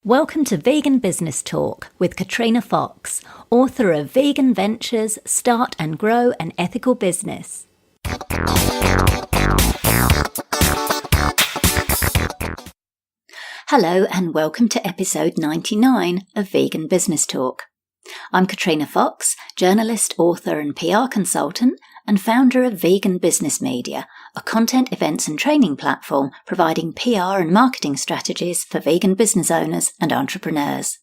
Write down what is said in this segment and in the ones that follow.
Welcome to Vegan Business Talk with Katrina Fox, author of Vegan Ventures, Start and Grow an Ethical Business. Hello and welcome to episode 99 of Vegan Business Talk. I'm Katrina Fox, journalist, author and PR consultant and founder of Vegan Business Media, a content, events and training platform providing PR and marketing strategies for vegan business owners and entrepreneurs.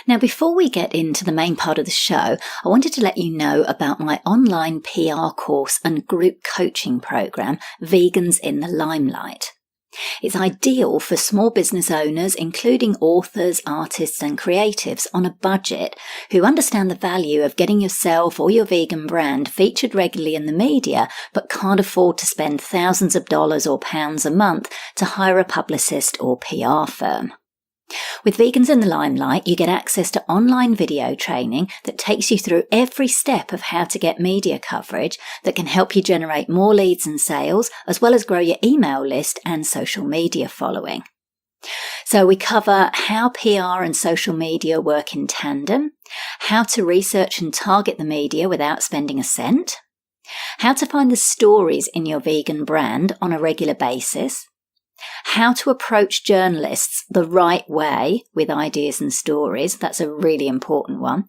Now, before we get into the main part of the show, I wanted to let you know about my online PR course and group coaching program, Vegans in the Limelight. It's ideal for small business owners, including authors, artists and creatives on a budget who understand the value of getting yourself or your vegan brand featured regularly in the media but can't afford to spend thousands of dollars or pounds a month to hire a publicist or PR firm. With Vegans in the Limelight, you get access to online video training that takes you through every step of how to get media coverage that can help you generate more leads and sales, as well as grow your email list and social media following. So we cover how PR and social media work in tandem, how to research and target the media without spending a cent, how to find the stories in your vegan brand on a regular basis, how to approach journalists the right way with ideas and stories, that's a really important one,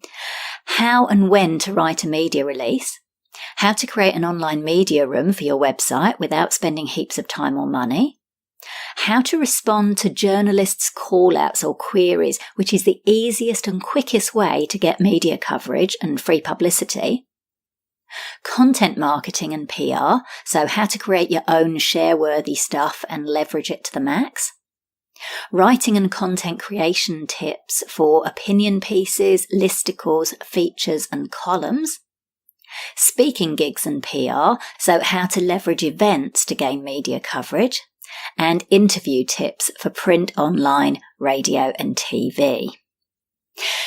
how and when to write a media release, how to create an online media room for your website without spending heaps of time or money, how to respond to journalists' call-outs or queries, which is the easiest and quickest way to get media coverage and free publicity, content marketing and PR, so how to create your own share-worthy stuff and leverage it to the max, writing and content creation tips for opinion pieces, listicles, features and columns, speaking gigs and PR, so how to leverage events to gain media coverage, and interview tips for print, online, radio and TV.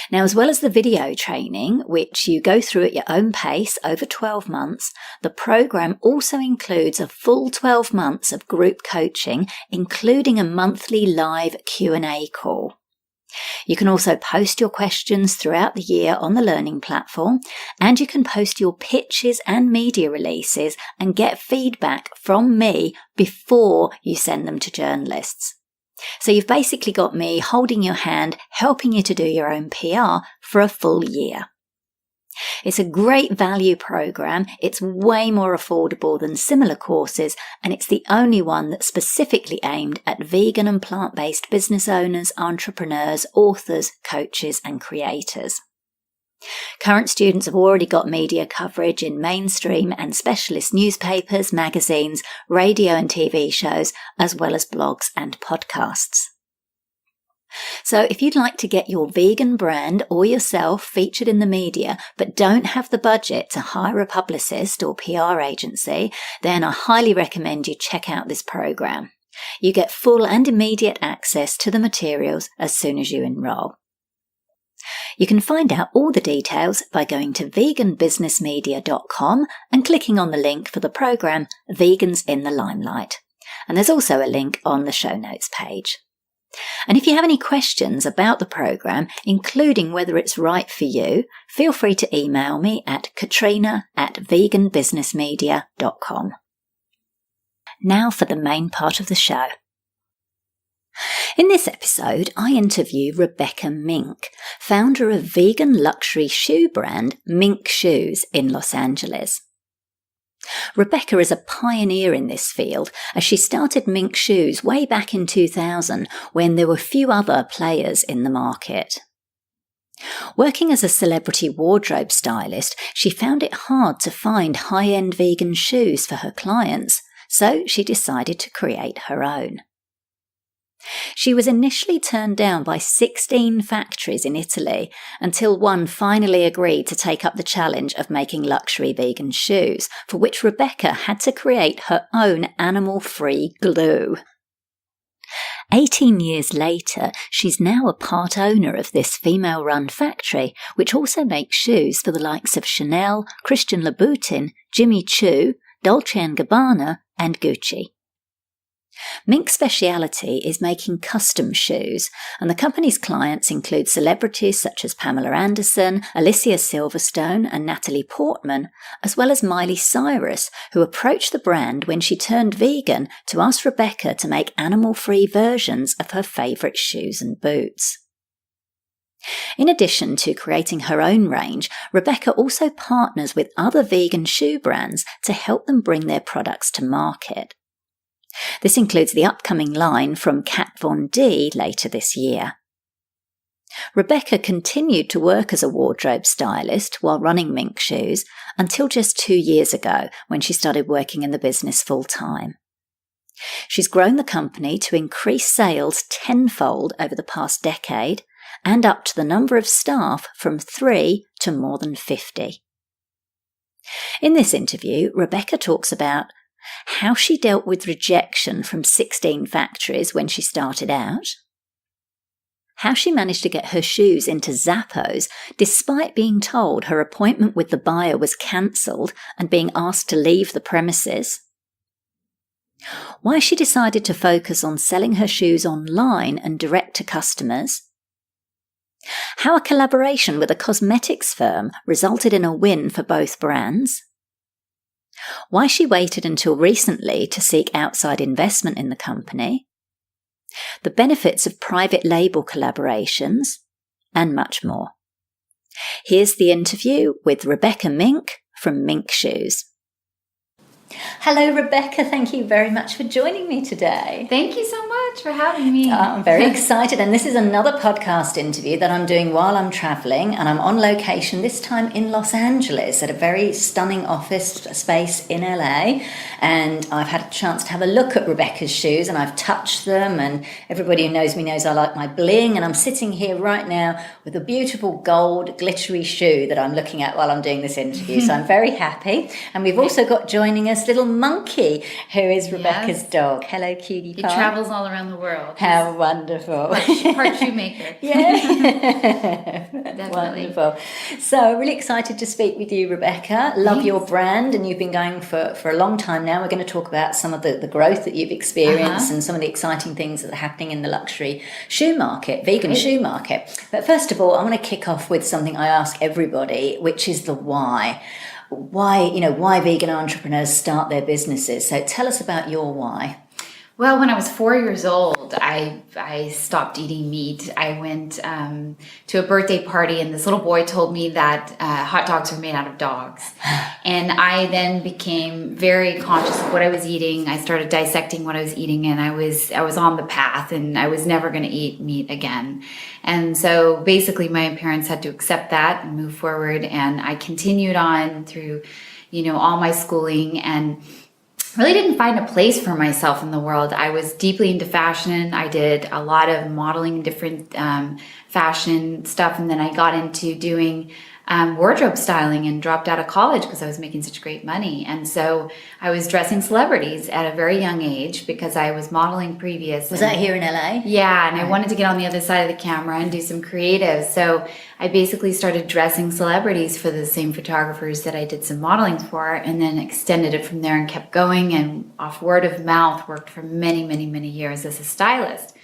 Now, as well as the video training, which you go through at your own pace over 12 months, the program also includes a full 12 months of group coaching, including a monthly live Q&A call. You can also post your questions throughout the year on the learning platform, and you can post your pitches and media releases and get feedback from me before you send them to journalists. So you've basically got me holding your hand, helping you to do your own PR for a full year. It's a great value program, it's way more affordable than similar courses, and it's the only one that's specifically aimed at vegan and plant-based business owners, entrepreneurs, authors, coaches and creators. Current students have already got media coverage in mainstream and specialist newspapers, magazines, radio and TV shows, as well as blogs and podcasts. So if you'd like to get your vegan brand or yourself featured in the media but don't have the budget to hire a publicist or PR agency, then I highly recommend you check out this program. You get full and immediate access to the materials as soon as you enroll. You can find out all the details by going to veganbusinessmedia.com and clicking on the link for the program Vegans in the Limelight. And there's also a link on the show notes page. And if you have any questions about the program, including whether it's right for you, feel free to email me at katrina@veganbusinessmedia.com. Now for the main part of the show. In this episode, I interview Rebecca Mink, founder of vegan luxury shoe brand Mink Shoes in Los Angeles. Rebecca is a pioneer in this field as she started Mink Shoes way back in 2000 when there were few other players in the market. Working as a celebrity wardrobe stylist, she found it hard to find high-end vegan shoes for her clients, so she decided to create her own. She was initially turned down by 16 factories in Italy until one finally agreed to take up the challenge of making luxury vegan shoes, for which Rebecca had to create her own animal-free glue. 18 years later, she's now a part owner of this female-run factory, which also makes shoes for the likes of Chanel, Christian Louboutin, Jimmy Choo, Dolce & Gabbana and Gucci. Mink's speciality is making custom shoes, and the company's clients include celebrities such as Pamela Anderson, Alicia Silverstone, and Natalie Portman, as well as Miley Cyrus, who approached the brand when she turned vegan to ask Rebecca to make animal-free versions of her favourite shoes and boots. In addition to creating her own range, Rebecca also partners with other vegan shoe brands to help them bring their products to market. This includes the upcoming line from Kat Von D later this year. Rebecca continued to work as a wardrobe stylist while running Mink Shoes until just 2 years ago when she started working in the business full-time. She's grown the company to increase sales tenfold over the past decade and up to the number of staff from 3 to more than 50. In this interview, Rebecca talks about how she dealt with rejection from 16 factories when she started out, how she managed to get her shoes into Zappos despite being told her appointment with the buyer was cancelled and being asked to leave the premises, why she decided to focus on selling her shoes online and direct to customers, how a collaboration with a cosmetics firm resulted in a win for both brands, why she waited until recently to seek outside investment in the company, the benefits of private label collaborations, and much more. Here's the interview with Rebecca Mink from Mink Shoes. Hello, Rebecca. Thank you very much for joining me today. Thank you so much for having me. I'm very excited, and this is another podcast interview that I'm doing while I'm traveling, and I'm on location this time in Los Angeles at a very stunning office space in LA, and I've had a chance to have a look at Rebecca's shoes, and I've touched them, and everybody who knows me knows I like my bling, and I'm sitting here right now with a beautiful gold glittery shoe that I'm looking at while I'm doing this interview, so I'm very happy. And we've also got joining us little Monkey, who is Rebecca's dog. Hello, cutie pie. He travels all around the world. How wonderful. Part shoemaker. Yeah. Definitely. Wonderful. So really excited to speak with you, Rebecca. Love your brand, and you've been going for a long time now. We're going to talk about some of the growth that you've experienced and some of the exciting things that are happening in the luxury shoe market, vegan shoe market. But first of all, I want to kick off with something I ask everybody, which is the why. Why vegan entrepreneurs start their businesses. So tell us about your why. Well, when I was 4 years old, I stopped eating meat. I went to a birthday party, and this little boy told me that hot dogs were made out of dogs. And I then became very conscious of what I was eating. I started dissecting what I was eating, and I was on the path, and I was never going to eat meat again. And so basically my parents had to accept that and move forward, and I continued on through, all my schooling, and really didn't find a place for myself in the world. I was deeply into fashion. I did a lot of modeling, different fashion stuff, and then I got into doing wardrobe styling and dropped out of college because I was making such great money. And so I was dressing celebrities at a very young age because I was modeling previous. Was that here in LA? Yeah, and I wanted to get on the other side of the camera and do some creative. So I basically started dressing celebrities for the same photographers that I did some modeling for, and then extended it from there and kept going, and off word of mouth worked for many, many, many years as a stylist.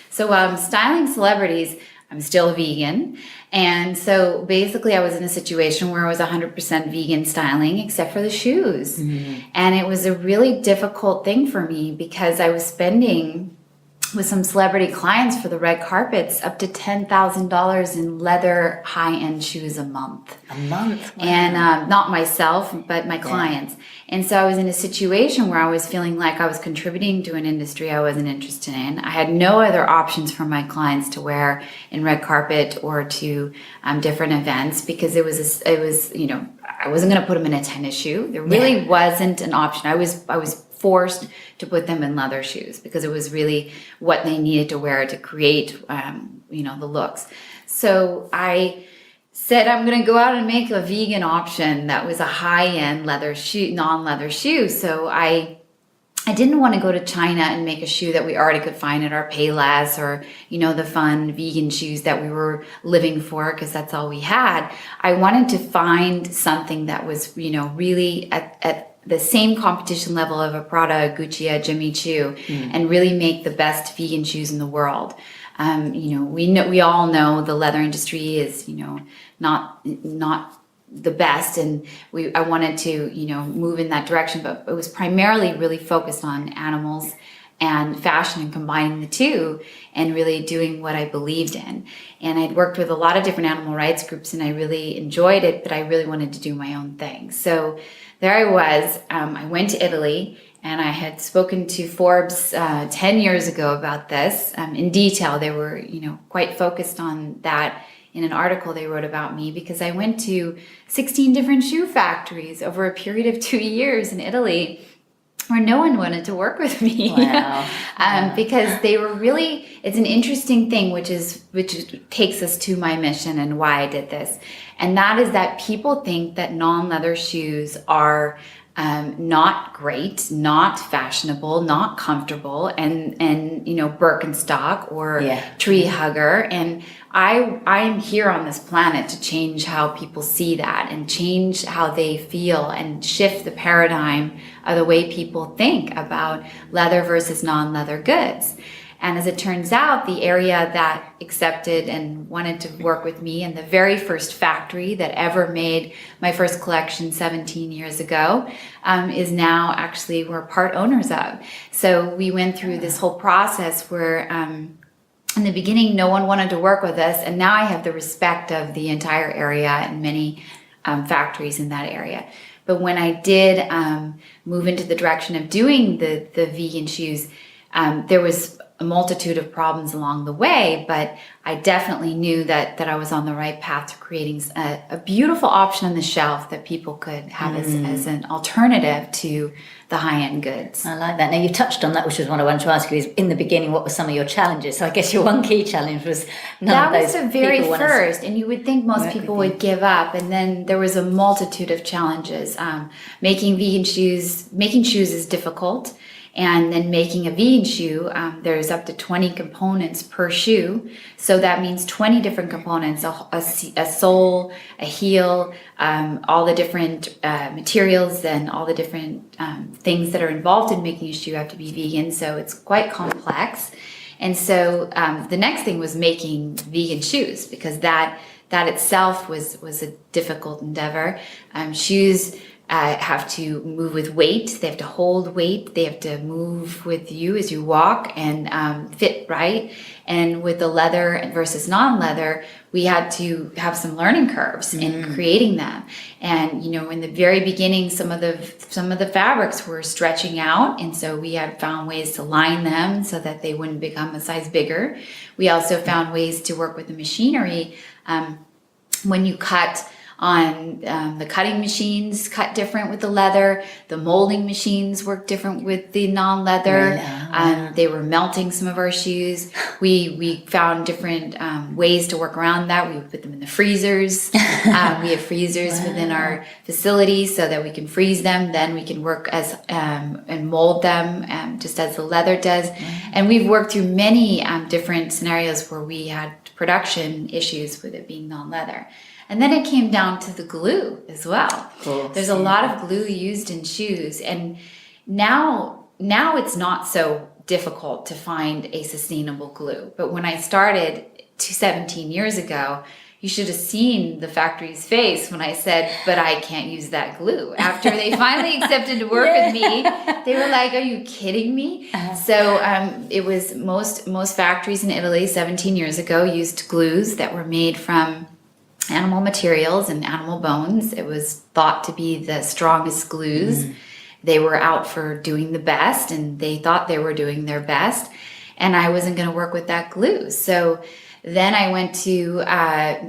So while I'm styling celebrities, I'm still vegan. And so basically I was in a situation where I was 100% vegan styling except for the shoes. Mm-hmm. And it was a really difficult thing for me because I was spending with some celebrity clients for the red carpets up to $10,000 in leather high-end shoes a month. A month? Wow. And not myself, but my clients. And so I was in a situation where I was feeling like I was contributing to an industry I wasn't interested in. I had no other options for my clients to wear in red carpet or to different events because it was I wasn't going to put them in a tennis shoe. There really wasn't an option. I was forced to put them in leather shoes because it was really what they needed to wear to create, the looks. So I said, I'm going to go out and make a vegan option that was a high-end leather shoe, non-leather shoe. So I didn't want to go to China and make a shoe that we already could find at our Payless or, the fun vegan shoes that we were living for because that's all we had. I wanted to find something that was, really at the same competition level of a Prada, a Gucci, a Jimmy Choo, and really make the best vegan shoes in the world. We all know the leather industry is, not the best, and I wanted to, move in that direction, but it was primarily really focused on animals and fashion and combining the two and really doing what I believed in. And I'd worked with a lot of different animal rights groups and I really enjoyed it, but I really wanted to do my own thing. So there I was. I went to Italy and I had spoken to Forbes 10 years ago about this in detail. They were, quite focused on that in an article they wrote about me because I went to 16 different shoe factories over a period of 2 years in Italy where no one wanted to work with me. Wow. Because they were really, it's an interesting thing, which takes us to my mission and why I did this. And that is that people think that non-leather shoes are not great, not fashionable, not comfortable, and Birkenstock or tree hugger. And I'm here on this planet to change how people see that and change how they feel and shift the paradigm of the way people think about leather versus non-leather goods. And as it turns out, the area that accepted and wanted to work with me, and the very first factory that ever made my first collection 17 years ago, is now actually we're part owners of. So we went through this whole process where in the beginning, no one wanted to work with us. And now I have the respect of the entire area and many factories in that area. But when I did move into the direction of doing the vegan shoes, there was a multitude of problems along the way, but I definitely knew that I was on the right path to creating a beautiful option on the shelf that people could have as an alternative to the high-end goods. I like that. Now, you touched on that, which is what I wanted to ask you, is in the beginning, what were some of your challenges? So I guess your one key challenge was that was the very first, and you would think most people would give up, and then there was a multitude of challenges. Making shoes is difficult. And then making a vegan shoe, there's up to 20 components per shoe. So that means 20 different components, a sole, a heel, all the different materials and all the different things that are involved in making a shoe have to be vegan. So it's quite complex. And so the next thing was making vegan shoes, because that itself was a difficult endeavor. Shoes have to move with weight. They have to hold weight. They have to move with you as you walk and fit right. And with the leather versus non-leather, we had to have some learning curves in creating them. And in the very beginning, some of the fabrics were stretching out, and so we had found ways to line them so that they wouldn't become a size bigger. We also found ways to work with the machinery. When you cut on the cutting machines, cut different with the leather. The molding machines work different with the non-leather. They were melting some of our shoes. We found different ways to work around that. We would put them in the freezers. We have freezers within our facility so that we can freeze them. Then we can work and mold them just as the leather does. And we've worked through many different scenarios where we had production issues with it being non-leather. And then it came down to the glue as well. There's a lot of glue used in shoes. And now it's not so difficult to find a sustainable glue. But when I started 17 years ago, you should have seen the factory's face when I said, but I can't use that glue. After they finally accepted to work with me, they were like, are you kidding me? So it was most factories in Italy 17 years ago used glues that were made from animal materials and animal bones. It was thought to be the strongest glues. They were out for doing the best, and they thought they were doing their best, and I wasn't going to work with that glue. So then I went to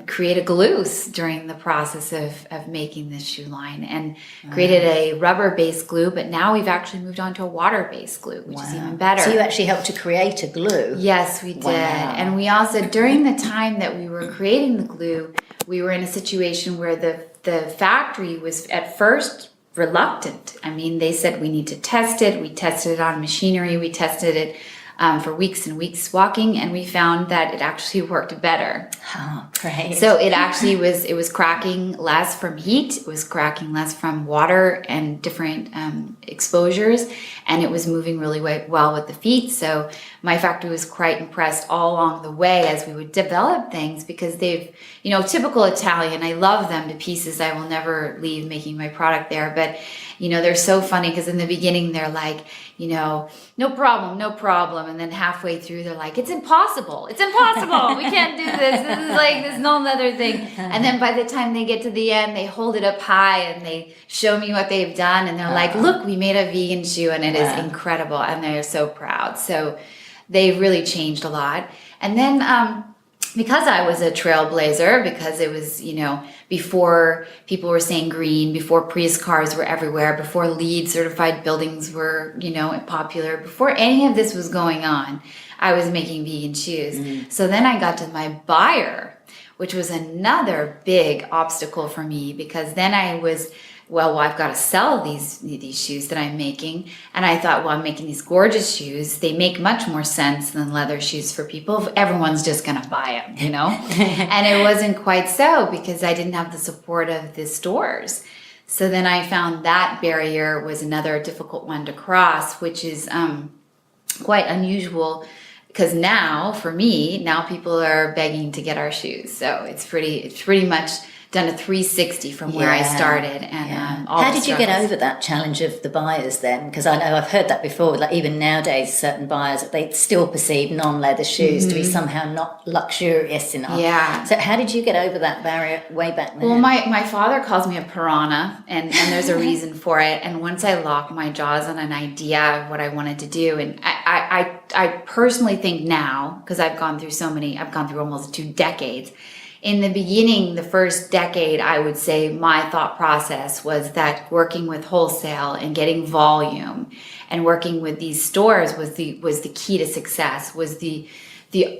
create a glue during the process of making this shoe line, and created a rubber-based glue, but now we've actually moved on to a water-based glue, which is even better. So you actually helped to create a glue? Yes, we did. And we also, during the time that we were creating the glue, we were in a situation where the factory was at first reluctant. I mean, they said we need to test it. We tested it on machinery. We tested it for weeks and weeks walking, and we found that it actually worked better. Oh, great. So it actually was cracking less from heat, it was cracking less from water and different exposures, and it was moving really well with the feet. So my factory was quite impressed all along the way as we would develop things, because they've, typical Italian, I love them to pieces. I will never leave making my product there, but they're so funny, because in the beginning they're like, no problem. And then halfway through they're like, it's impossible. We can't do this. This is like this no leather thing. And then by the time they get to the end, they hold it up high and they show me what they've done. And they're like, look, we made a vegan shoe, and it is incredible. And they're so proud. So they've really changed a lot. And then, because I was a trailblazer, because it was, before people were saying green, before Prius cars were everywhere, before LEED certified buildings were, popular, before any of this was going on, I was making vegan shoes. So then I got to my buyer, which was another big obstacle for me, because then I was, I've got to sell these shoes that I'm making. And I thought, I'm making these gorgeous shoes. They make much more sense than leather shoes for people. Everyone's just going to buy them, And it wasn't quite so, because I didn't have the support of the stores. So then I found that barrier was another difficult one to cross, which is quite unusual, because now, for me, people are begging to get our shoes. So it's pretty much done a 360 from where I started. And how did you get over that challenge of the buyers then? Because I know I've heard that before, like even nowadays, certain buyers, they still perceive non-leather shoes to be somehow not luxurious enough. Yeah. So how did you get over that barrier way back then? Well, my father calls me a piranha, and there's a reason for it. And once I locked my jaws on an idea of what I wanted to do, and I personally think now, because I've gone through almost 2 decades. In the beginning, the first decade, I would say my thought process was that working with wholesale and getting volume and working with these stores was the key to success, was the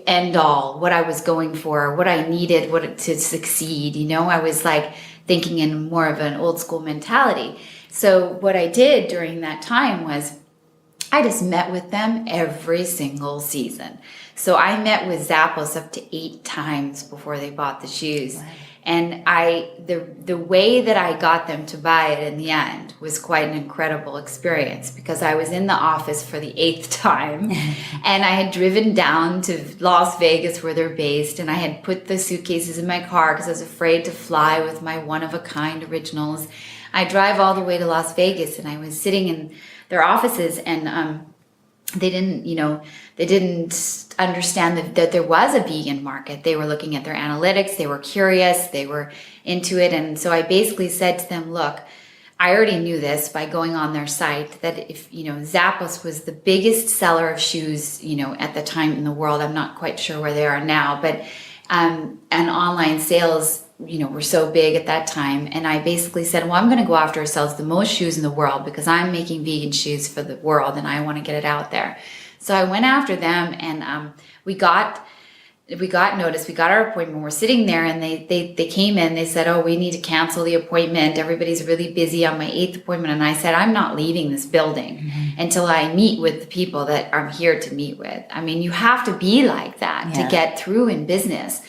end all, what I was going for, what I needed to succeed. I was like thinking in more of an old school mentality. So what I did during that time was I just met with them every single season. So I met with Zappos up to 8 times before they bought the shoes. Wow. And the way that I got them to buy it in the end was quite an incredible experience, because I was in the office for the 8th time and I had driven down to Las Vegas where they're based, and I had put the suitcases in my car because I was afraid to fly with my one-of-a-kind originals. I drive all the way to Las Vegas, and I was sitting in their offices, and they didn't understand that there was a vegan market. They were looking at their analytics, they were curious, they were into it. And so I basically said to them, look, I already knew this by going on their site, that if, Zappos was the biggest seller of shoes, at the time in the world. I'm not quite sure where they are now, but, and online sales, were so big at that time. And I basically said, I'm going to go after ourselves the most shoes in the world, because I'm making vegan shoes for the world and I want to get it out there. So I went after them, and we got notice. We got our appointment. We're sitting there, and they came in. They said, we need to cancel the appointment. Everybody's really busy on my 8th appointment. And I said, I'm not leaving this building until I meet with the people that I'm here to meet with. I mean, you have to be like that to get through in business.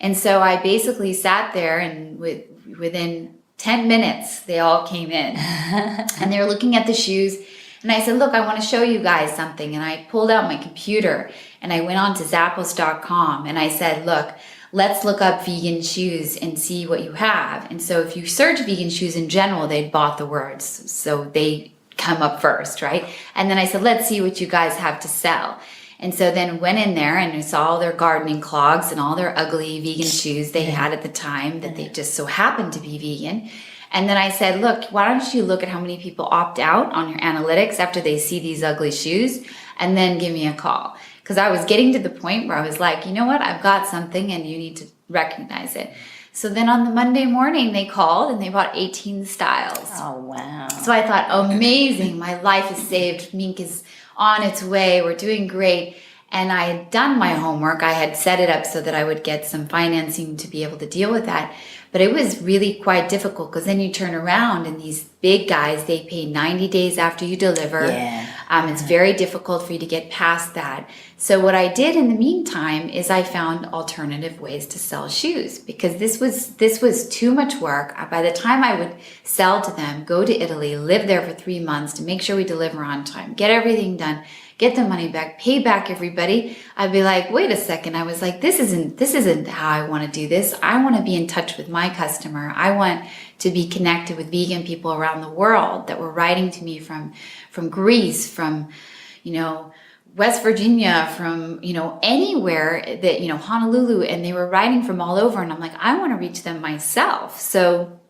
And so I basically sat there, and within 10 minutes, they all came in and they were looking at the shoes. And I said, look, I want to show you guys something. And I pulled out my computer and I went on to Zappos.com, and I said, look, let's look up vegan shoes and see what you have. And so if you search vegan shoes in general, they bought the words. So they come up first, right? And then I said, let's see what you guys have to sell. And so then went in there and I saw all their gardening clogs and all their ugly vegan shoes they had at the time that they just so happened to be vegan. And then I said, look, why don't you look at how many people opt out on your analytics after they see these ugly shoes, and then give me a call. Because I was getting to the point where I was like, you know what, I've got something and you need to recognize it. So then on the Monday morning, they called and they bought 18 styles. Oh, wow. So I thought, amazing, my life is saved. Mink is on its way. We're doing great. And I had done my homework. I had set it up so that I would get some financing to be able to deal with that. But it was really quite difficult because then you turn around and these big guys, they pay 90 days after you deliver. It's very difficult for you to get past that. So what I did in the meantime is I found alternative ways to sell shoes because this was too much work. By the time I would sell to them, go to Italy, live there for 3 months to make sure we deliver on time, get everything done, get the money back, pay back everybody, I'd be like, wait a second. I was like, this isn't how I want to do this. I want to be in touch with my customer. I want to be connected with vegan people around the world that were writing to me from Greece, from, West Virginia, from, anywhere that, Honolulu, and they were writing from all over. And I'm like, I want to reach them myself. So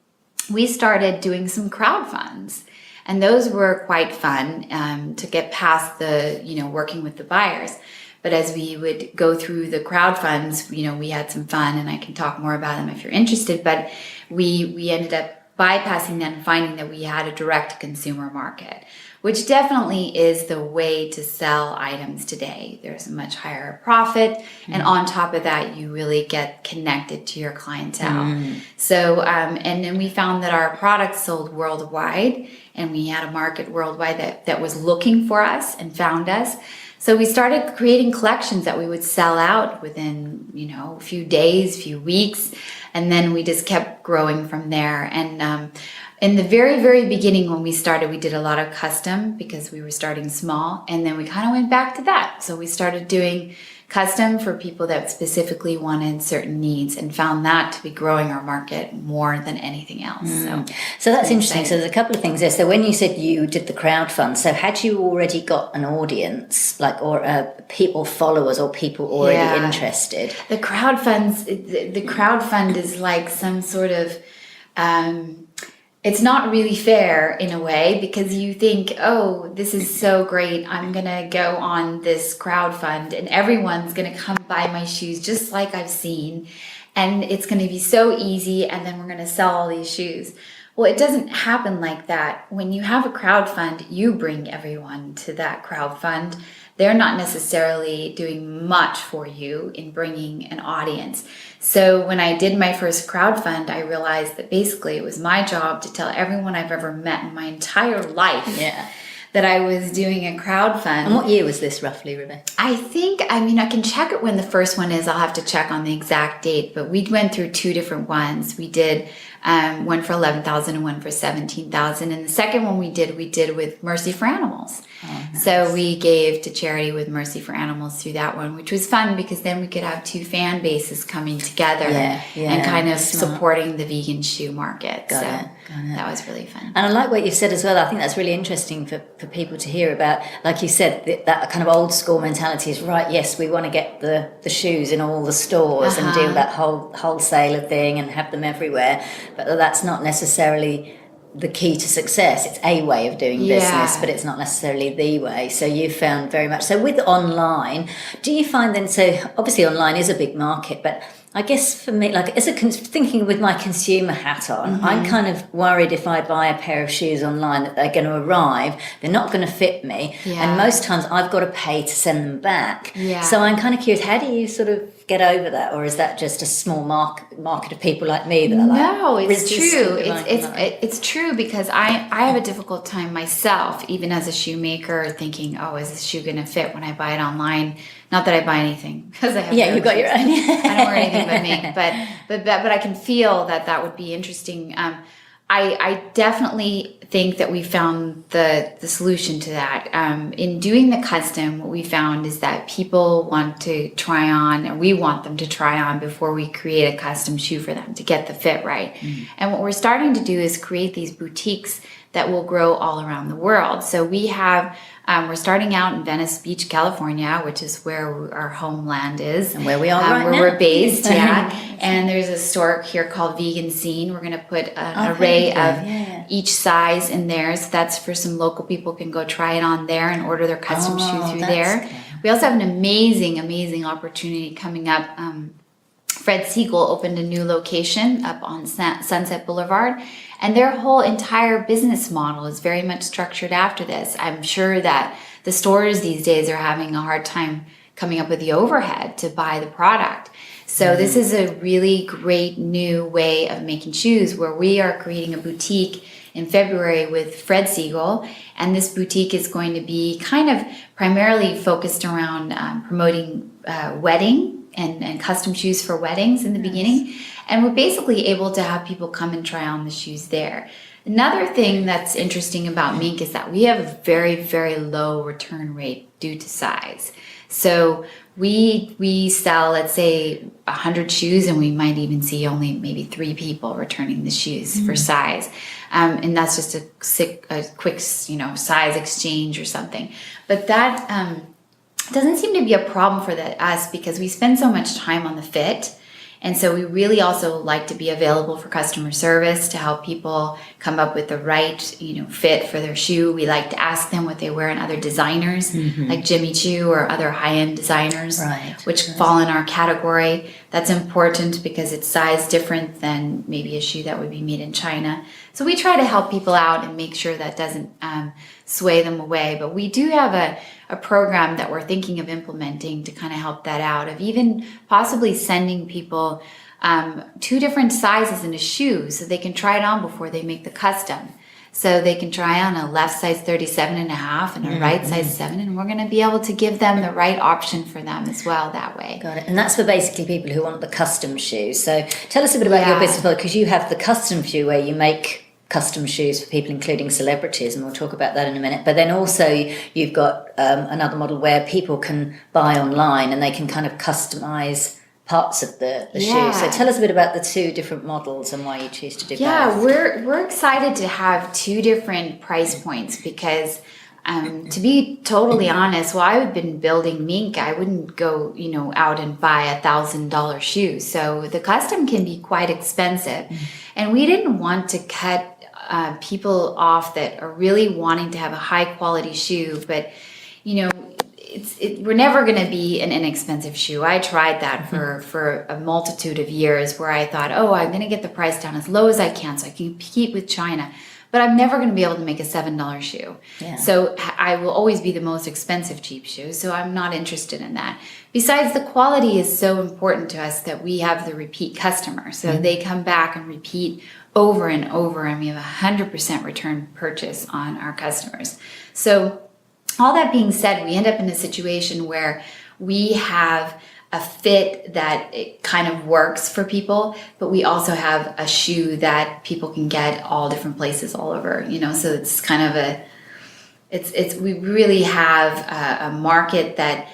we started doing some crowdfunds. And those were quite fun to get past the, working with the buyers. But as we would go through the crowdfunds, we had some fun, and I can talk more about them if you're interested. But we ended up bypassing that and finding that we had a direct-to-consumer market, which definitely is the way to sell items today. There's a much higher profit, and on top of that, you really get connected to your clientele. So, and then we found that our products sold worldwide, and we had a market worldwide that was looking for us and found us. So we started creating collections that we would sell out within, a few days, few weeks, and then we just kept growing from there. And in the very, very beginning when we started, we did a lot of custom because we were starting small, and then we kind of went back to that. So we started doing custom for people that specifically wanted certain needs and found that to be growing our market more than anything else. So that's interesting. So there's a couple of things there. So when you said you did the crowdfund, so had you already got an audience, or people, followers, or people already interested? The crowdfund is like some sort of it's not really fair in a way because you think, oh, this is so great. I'm going to go on this crowdfund and everyone's going to come buy my shoes just like I've seen. And it's going to be so easy. And then we're going to sell all these shoes. Well, it doesn't happen like that. When you have a crowdfund, you bring everyone to that crowdfund. They're not necessarily doing much for you in bringing an audience. So when I did my first crowdfund, I realized that basically it was my job to tell everyone I've ever met in my entire life that I was doing a crowdfund. And what year was this roughly, Rebecca? I can check it when the first one is. I'll have to check on the exact date, but we went through two different ones. We did one for 11,000 and one for 17,000. And the second one we did with Mercy for Animals. Oh, nice. So we gave to charity with Mercy for Animals through that one, which was fun because then we could have two fan bases coming together and kind of supporting the vegan shoe market. Got it. That was really fun. And I like what you said as well. I think that's really interesting for people to hear about. Like you said, that kind of old school mentality is right. Yes, we want to get the shoes in all the stores and do that wholesaler thing and have them everywhere. But that's not necessarily the key to success. It's a way of doing business, but it's not necessarily the way. So you found very much. So with online, do you find then, so obviously online is a big market, but I guess for me, like thinking with my consumer hat on, I'm kind of worried if I buy a pair of shoes online that they're going to arrive, they're not going to fit me. And most times I've got to pay to send them back. So I'm kind of curious, how do you sort of get over that? Or is that just a small market of people like me that are like... No, it's true. It's true because I have a difficult time myself, even as a shoemaker, thinking, oh, is this shoe going to fit when I buy it online? Not that I buy anything because I have you've got your own. I don't wear anything but Mink, but I can feel that would be interesting. I definitely think that we found the solution to that. In doing the custom, what we found is that people want to try on, or we want them to try on before we create a custom shoe for them to get the fit right. And what we're starting to do is create these boutiques that will grow all around the world. So we have, we're starting out in Venice Beach, California, which is where our homeland is. And where we are right where now. We're based, And there's a store here called Vegan Scene. We're going to put an array of each size in there. So that's for some local people can go try it on there and order their custom shoe through there. Cool. We also have an amazing opportunity coming up. Fred Siegel opened a new location up on Sunset Boulevard, and their whole entire business model is very much structured after this. I'm sure that the stores these days are having a hard time coming up with the overhead to buy the product. So this is a really great new way of making shoes, where we are creating a boutique in February with Fred Siegel. And this boutique is going to be kind of primarily focused around promoting wedding and custom shoes for weddings in the beginning. And we're basically able to have people come and try on the shoes there. Another thing that's interesting about Mink is that we have a very, very low return rate due to size. So we sell, let's say, 100 shoes, and we might even see only maybe 3 people returning the shoes for size. And that's just a quick, size exchange or something. But that doesn't seem to be a problem for us, because we spend so much time on the fit. And so we really also like to be available for customer service to help people come up with the right, fit for their shoe. We like to ask them what they wear in other designers, like Jimmy Choo or other high-end designers, which fall in our category. That's important because it's size different than maybe a shoe that would be made in China. So we try to help people out and make sure that doesn't sway them away. But we do have a program that we're thinking of implementing to kind of help that out, of even possibly sending people 2 different sizes in a shoe so they can try it on before they make the custom. So they can try on a left size 37.5 and a right size 7, and we're going to be able to give them the right option for them as well that way. Got it. And that's for basically people who want the custom shoes. So tell us a bit about your business model, because you have the custom shoe where you make custom shoes for people, including celebrities, and we'll talk about that in a minute. But then also you've got another model where people can buy online and they can kind of customize parts of the shoe. So tell us a bit about the 2 different models and why you choose to do both. Yeah, we're excited to have 2 different price points, because to be totally honest, while I've been building Mink, I wouldn't go, out and buy $1,000 shoe. So the custom can be quite expensive. And we didn't want to cut people off that are really wanting to have a high quality shoe, but we're never going to be an inexpensive shoe. I tried that for a multitude of years, where I thought, I'm going to get the price down as low as I can so I can compete with China. But I'm never going to be able to make a $7 shoe. Yeah. So I will always be the most expensive cheap shoe. So I'm not interested in that. Besides, the quality is so important to us that we have the repeat customer. So they come back and repeat over and over, and we have 100% return purchase on our customers. So all that being said, we end up in a situation where we have a fit that it kind of works for people, but we also have a shoe that people can get all different places all over, so it's kind of we really have a market that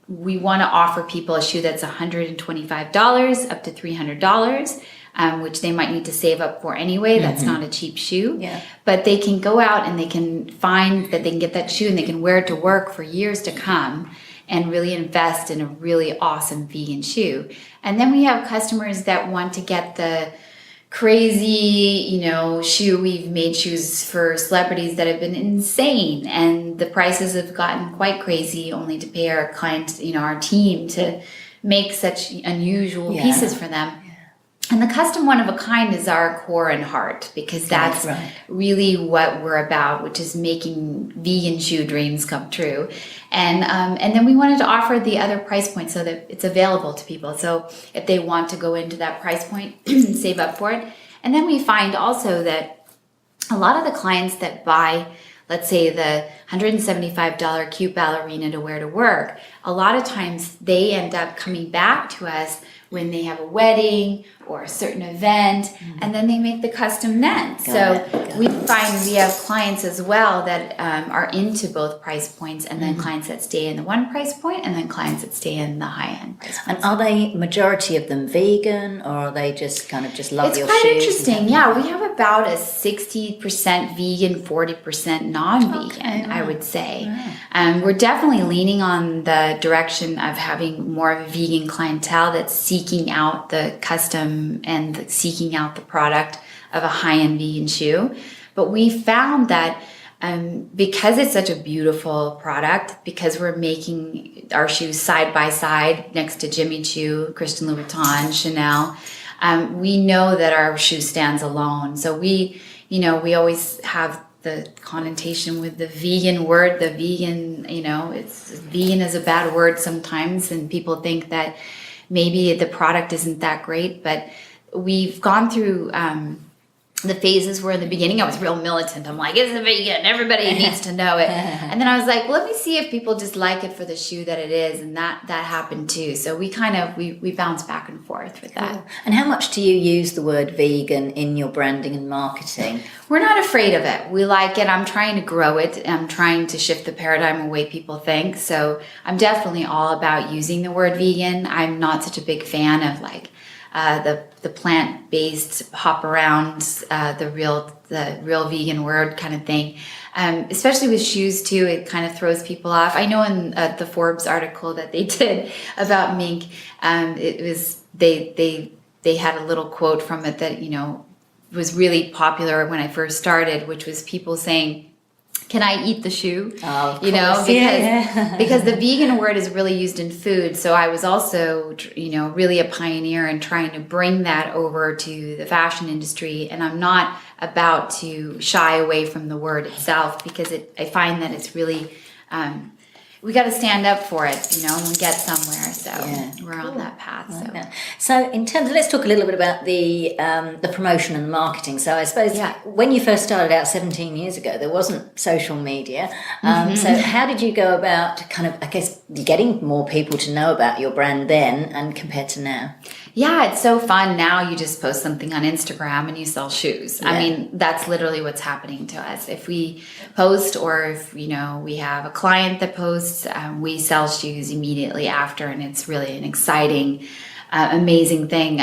we want to offer people a shoe that's $125 up to $300, which they might need to save up for anyway. That's not a cheap shoe, but they can go out and they can find that they can get that shoe and they can wear it to work for years to come, and really invest in a really awesome vegan shoe. And then we have customers that want to get the crazy, shoe. We've made shoes for celebrities that have been insane, and the prices have gotten quite crazy, only to pay our clients, our team, to make such unusual pieces for them. And the custom one of a kind is our core and heart, because that's really what we're about, which is making vegan shoe dreams come true. And then we wanted to offer the other price point so that it's available to people. So if they want to go into that price point, save up for it. And then we find also that a lot of the clients that buy, let's say, the $175 cute ballerina to wear to work, a lot of times they end up coming back to us when they have a wedding or a certain event, and then they make the custom then. We find we have clients as well that are into both price points, and then clients that stay in the one price point, and then clients that stay in the high-end price point. And are they, majority of them, vegan, or are they just kind of just love your shoes? It's quite interesting. Yeah, we have about a 60% vegan, 40% non-vegan, I would say. We're definitely leaning on the direction of having more of a vegan clientele that's seeking out the custom and seeking out the product of a high-end vegan shoe. But we found that because it's such a beautiful product, because we're making our shoes side by side next to Jimmy Choo, Christian Louboutin, Chanel, we know that our shoe stands alone. So we always have the connotation with the vegan word, the vegan, it's vegan is a bad word sometimes, and people think that maybe the product isn't that great, but we've gone through the phases where in the beginning I was real militant. I'm like, it's a vegan, everybody needs to know it. And then I was like, well, let me see if people just like it for the shoe that it is. And that happened too. So we bounce back and forth with that. Cool. And how much do you use the word vegan in your branding and marketing? We're not afraid of it. We like it. I'm trying to grow it. I'm trying to shift the paradigm of the way people think. So I'm definitely all about using the word vegan. I'm not such a big fan of like the plant-based hop around the real vegan word kind of thing, especially with shoes too. It kind of throws people off. I know in the Forbes article that they did about Mink, it was they had a little quote from it that was really popular when I first started, which was people saying, can I eat the shoe? Oh, of course. Because because the vegan word is really used in food. So I was also, really a pioneer in trying to bring that over to the fashion industry. And I'm not about to shy away from the word itself, because I find that it's really, we got to stand up for it, and we get somewhere. So we're on that path. So in terms of, let's talk a little bit about the promotion and the marketing. So I suppose when you first started out 17 years ago, there wasn't social media. So how did you go about kind of, I guess, getting more people to know about your brand then and compared to now? Yeah, it's so fun. Now you just post something on Instagram and you sell shoes. Yeah. I mean, that's literally what's happening to us. If we post, or if, we have a client that posts, we sell shoes immediately after. And it's really an exciting, amazing thing.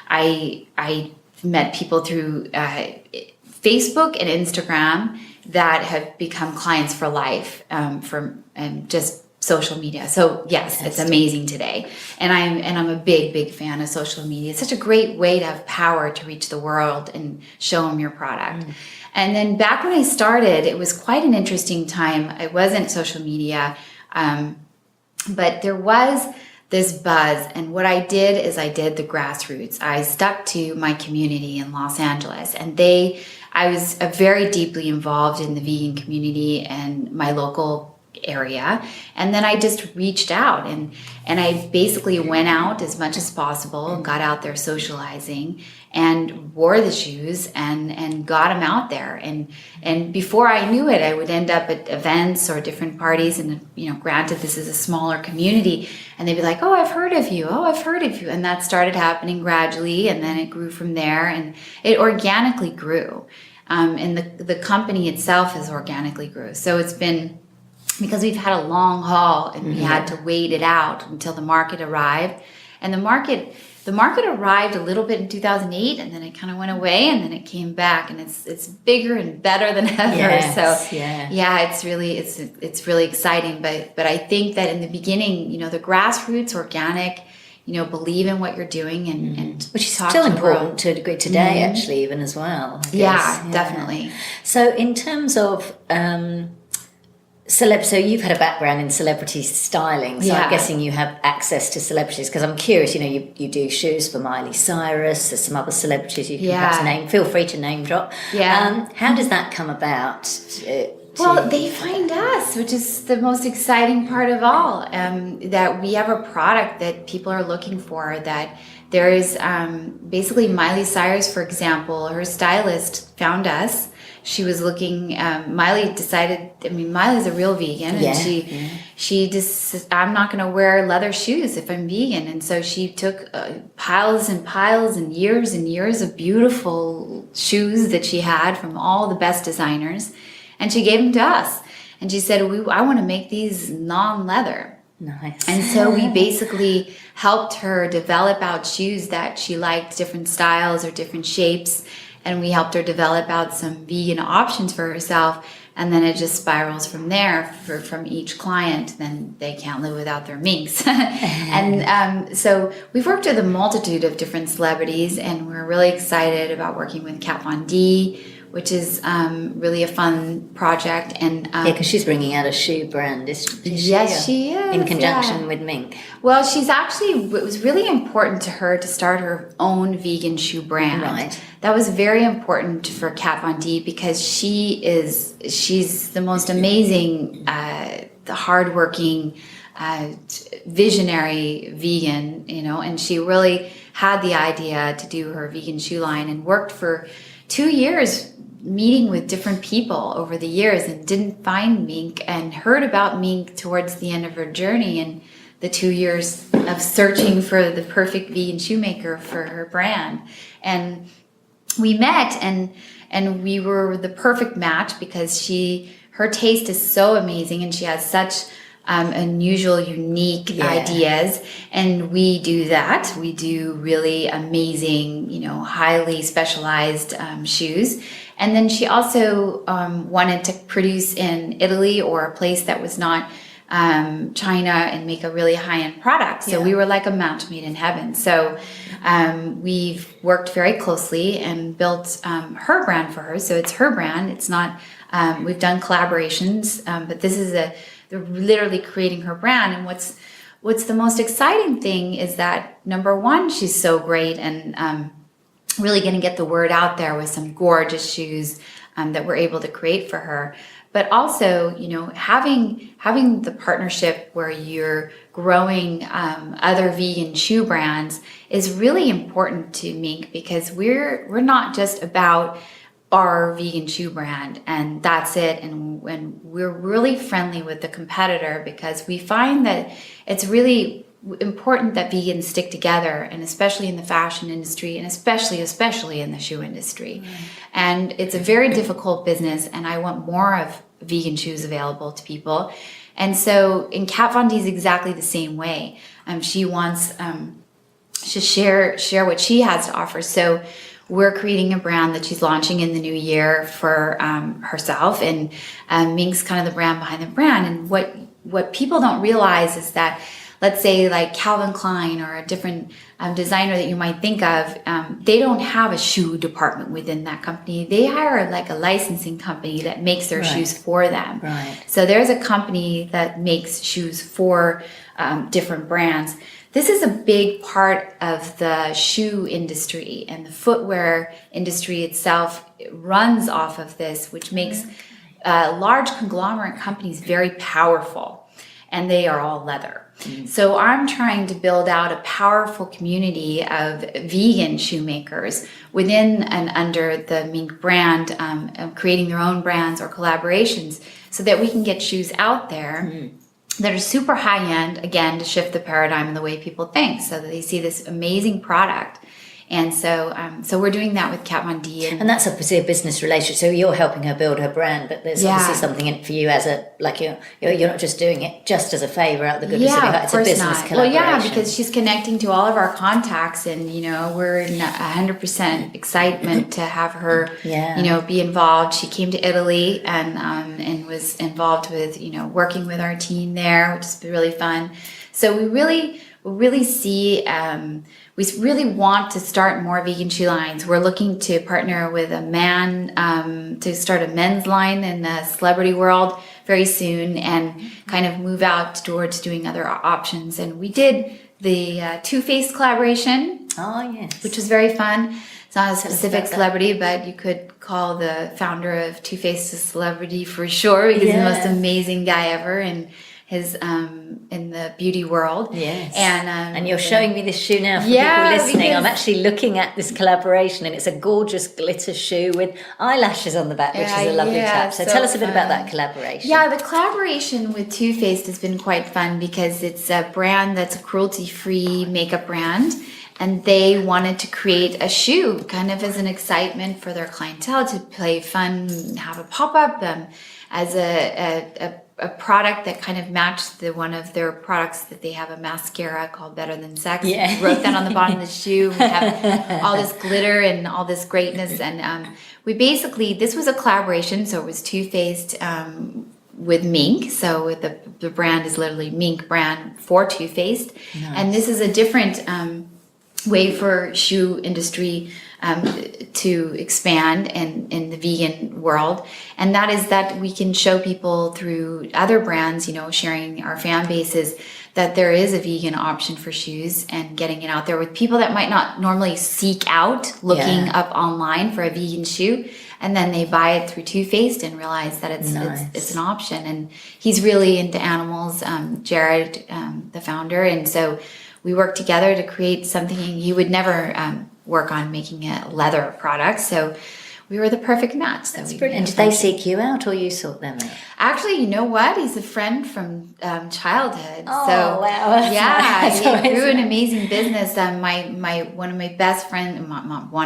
I met people through Facebook and Instagram that have become clients for life, and just social media. So yes, it's amazing today. And I'm a big fan of social media. It's such a great way to have power to reach the world and show them your product. And then back when I started, it was quite an interesting time. It wasn't social media, but there was this buzz. And what I did is I did the grassroots. I stuck to my community in Los Angeles, and I was very deeply involved in the vegan community and my local area. And then I just reached out and I basically went out as much as possible and got out there socializing and wore the shoes and got them out there. And before I knew it, I would end up at events or different parties. And, granted, this is a smaller community, and they'd be like, oh, I've heard of you. Oh, I've heard of you. And that started happening gradually. And then it grew from there, and it organically grew. And the company itself has organically grew. So it's been, because we've had a long haul and we had to wait it out until the market arrived. And the market arrived a little bit in 2008, and then it kind of went away, and then it came back, and it's bigger and better than ever. Yes, so it's really exciting. But I think that in the beginning, the grassroots, organic, believe in what you're doing, and which is still important to a degree today, actually, even as well. I guess. Yeah, definitely. So in terms of so you've had a background in celebrity styling, so I'm guessing you have access to celebrities, because I'm curious, you do shoes for Miley Cyrus, there's some other celebrities you can perhaps name, feel free to name drop. How does that come about? Well, they find us, which is the most exciting part of all, that we have a product that people are looking for, that there is basically Miley Cyrus, for example, her stylist found us. She was looking, Miley decided, Miley's a real vegan, and she just, I'm not going to wear leather shoes if I'm vegan. And so she took piles and piles and years of beautiful shoes that she had from all the best designers, and she gave them to us. And she said, I want to make these non-leather. Nice. And so we basically helped her develop out shoes that she liked, different styles or different shapes. And we helped her develop out some vegan options for herself. And then it just spirals from there from each client. Then they can't live without their minks. And so we've worked with a multitude of different celebrities, and we're really excited about working with Kat Von D, which is really a fun project. And because she's bringing out a shoe brand, isn't she? Yes, she is. In conjunction with Mink. Well, it was really important to her to start her own vegan shoe brand. Right. That was very important for Kat Von D because she's the most amazing, the hardworking, visionary vegan, and she really had the idea to do her vegan shoe line and worked for 2 years meeting with different people over the years and didn't find Mink and heard about Mink towards the end of her journey and the 2 years of searching for the perfect vegan shoemaker for her brand. And we met and we were the perfect match because her taste is so amazing and she has such unusual, unique ideas, and we do that. We do really amazing, highly specialized shoes. And then she also wanted to produce in Italy or a place that was not China and make a really high-end product. So we were like a match made in heaven. So we've worked very closely and built her brand for her. So it's her brand. It's not, we've done collaborations, but this is they're literally creating her brand. And what's the most exciting thing is that, number one, she's so great and really going to get the word out there with some gorgeous shoes that we're able to create for her. But also, having the partnership where you're growing other vegan shoe brands is really important to Mink because we're not just about our vegan shoe brand and that's it. And we're really friendly with the competitor because we find that it's really important that vegans stick together, and especially in the fashion industry and especially in the shoe industry. And it's a very difficult business, and I want more of vegan shoes available to people. And so in Kat Von D is exactly the same way. She wants to share what she has to offer. So we're creating a brand that she's launching in the new year for herself, and Mink's kind of the brand behind the brand. And what people don't realize is that, let's say like Calvin Klein or a different designer that you might think of, they don't have a shoe department within that company. They hire like a licensing company that makes their shoes for them. Right. So there's a company that makes shoes for different brands. This is a big part of the shoe industry, and the footwear industry itself runs off of this, which makes large conglomerate companies very powerful, and they are all leather. So I'm trying to build out a powerful community of vegan shoemakers within and under the Mink brand, creating their own brands or collaborations so that we can get shoes out there that are super high end, again, to shift the paradigm in the way people think so that they see this amazing product. And so we're doing that with Kat Von D. And that's obviously a business relationship. So you're helping her build her brand, but there's obviously something in it for you as you're not just doing it just as a favor out the goodness of your heart. It's a business collaboration. Well, because she's connecting to all of our contacts, and we're in 100% excitement to have her, be involved. She came to Italy and was involved with working with our team there, which is really fun. So we really see. We really want to start more vegan shoe lines. We're looking to partner with a man to start a men's line in the celebrity world very soon and kind of move out towards doing other options. And we did the Too Faced collaboration. Oh, yes. Which was very fun. It's not a specific celebrity, but you could call the founder of Too Faced a celebrity for sure, because he's the most amazing guy ever. And his in the beauty world. Yes. And you're showing me this shoe now for people listening. I'm actually looking at this collaboration, and it's a gorgeous glitter shoe with eyelashes on the back, which is a lovely touch. So tell us a bit about that collaboration. Yeah, the collaboration with Too Faced has been quite fun because it's a brand that's a cruelty-free makeup brand. And they wanted to create a shoe kind of as an excitement for their clientele to play fun, have a pop-up as a product that kind of matched one of their products that they have, a mascara called Better Than Sex. Yeah. We wrote that on the bottom of the shoe. We have all this glitter and all this greatness. And this was a collaboration. So it was Too Faced with Mink. So the brand is literally Mink brand for Too Faced. Nice. And this is a different way for shoe industry to expand in the vegan world. And that is that we can show people through other brands, sharing our fan bases, that there is a vegan option for shoes and getting it out there with people that might not normally seek out looking up online for a vegan shoe. And then they buy it through Too Faced and realize that it's an option. And he's really into animals, Jared, the founder. And so we worked together to create something. He would never work on making a leather product. So we were the perfect match. So That's brilliant. Did they seek you out or you sought them out? Actually, you know what? He's a friend from childhood. Oh, so, wow. He grew an amazing business. One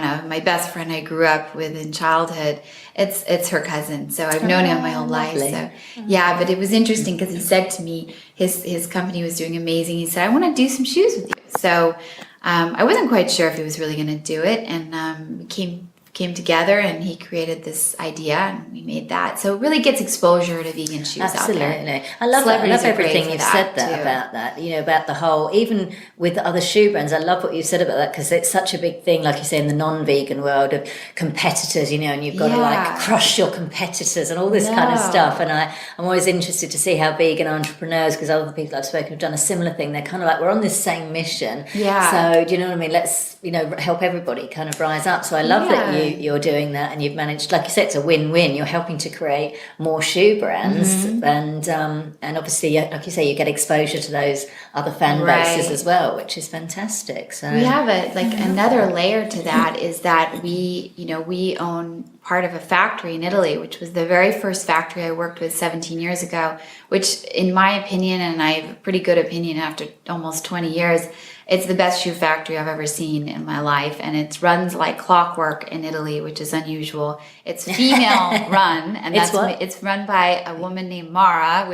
of my best friend I grew up with in childhood. It's her cousin. So I've known him my whole life. So but it was interesting because he said to me, his company was doing amazing. He said, I want to do some shoes with you. So I wasn't quite sure if he was really going to do it. And we came together and he created this idea and we made that. So it really gets exposure to vegan shoes out there. Absolutely. I love that. I love everything you've said about that, about the whole, even with other shoe brands, I love what you said about that because it's such a big thing, like you say, in the non-vegan world of competitors, and you've got to crush your competitors and all this kind of stuff. And I'm always interested to see how vegan entrepreneurs, because other people I've spoken have done a similar thing. They're kind of like, we're on this same mission. Yeah. So do you know what I mean? Let's, help everybody kind of rise up. So I love that you're doing that and you've managed, like you said, it's a win-win. You're helping to create more shoe brands and obviously, like you say, you get exposure to those other fan bases as well, which is fantastic. So we have another layer to that is that we own part of a factory in Italy, which was the very first factory I worked with 17 years ago, which in my opinion, and I have a pretty good opinion after almost 20 years, it's the best shoe factory I've ever seen in my life, and it runs like clockwork in Italy, which is unusual. It's female run, and it's run by a woman named Mara,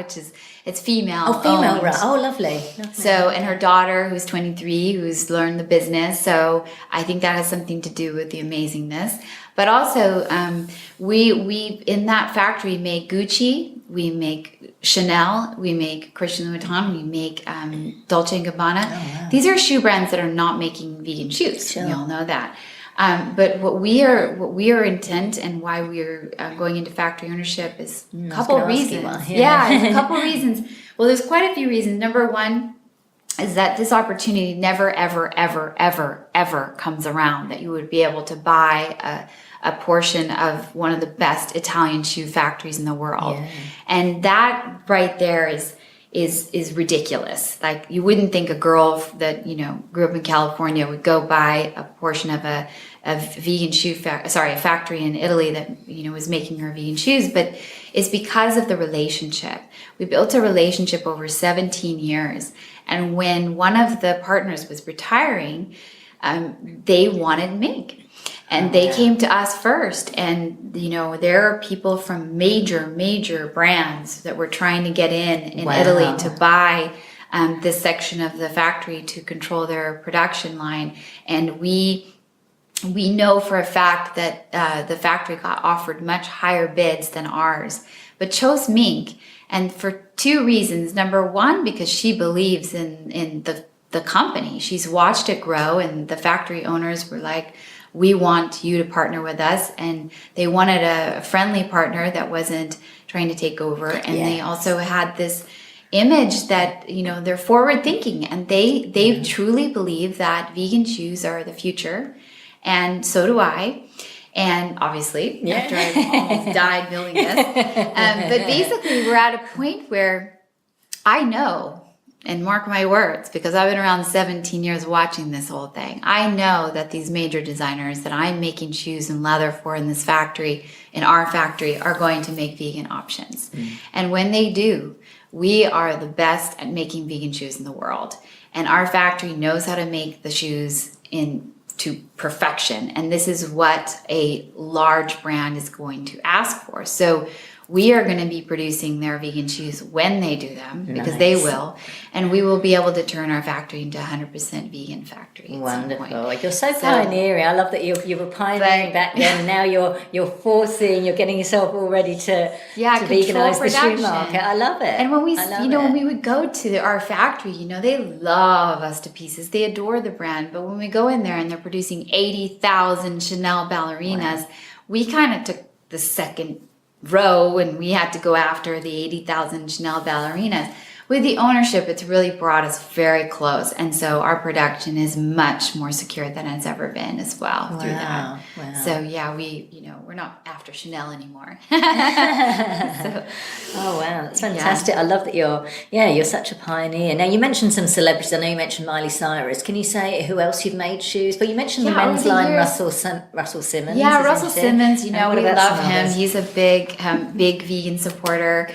it's female. Oh, female run. Oh, lovely. So, and her daughter, who's 23, who's learned the business. So, I think that has something to do with the amazingness. But also, we in that factory make Gucci, we make Chanel, we make Christian Louboutin, we make Dolce & Gabbana. Oh, wow. These are shoe brands that are not making vegan shoes. Sure. We all know that. But what we are intent and why we're going into factory ownership is a couple of reasons. A couple of reasons. Well, there's quite a few reasons. Number one is that this opportunity never, ever, ever, ever, ever comes around, that you would be able to buy a portion of one of the best Italian shoe factories in the world. Yeah. And that right there is ridiculous. Like, you wouldn't think a girl that, grew up in California would go buy a portion of a vegan shoe a factory in Italy that, was making her vegan shoes, but it's because of the relationship. We built a relationship over 17 years. And when one of the partners was retiring, they wanted Mink. And they came to us first. And, there are people from major brands that were trying to get in Italy to buy this section of the factory to control their production line. And we know for a fact that the factory got offered much higher bids than ours, but chose Mink. And for two reasons. Number one, because she believes in the company. She's watched it grow, and the factory owners were like, we want you to partner with us. And they wanted a friendly partner that wasn't trying to take over. And they also had this image that, they're forward thinking, and they truly believe that vegan shoes are the future. And so do I. And obviously, after I've almost died building this. But basically, we're at a point where I know, and mark my words, because I've been around 17 years watching this whole thing, I know that these major designers that I'm making shoes and leather for in this factory, in our factory, are going to make vegan options. And when they do, we are the best at making vegan shoes in the world. And our factory knows how to make the shoes to perfection. And this is what a large brand is going to ask for. So we are going to be producing their vegan shoes when they do them, because they will, and we will be able to turn our factory into 100% vegan factory. Wonderful! You're so pioneering. I love that you were pioneering back then, and now you're getting yourself all ready to veganize the shoe market. I love it. And when when we would go to our factory, they love us to pieces. They adore the brand, but when we go in there and they're producing 80,000 Chanel ballerinas, we kind of took the second row and we had to go after the 80,000 Chanel ballerinas. With the ownership, it's really brought us very close, and so our production is much more secure than it's ever been as well through that. Wow. So we're not after Chanel anymore. Oh wow, that's fantastic! I love that you're such a pioneer. Now you mentioned some celebrities. I know you mentioned Miley Cyrus. Can you say who else you've made shoes? But you mentioned the men's line, Russell Simmons. Yeah, Russell Simmons. We love him. He's a big vegan supporter.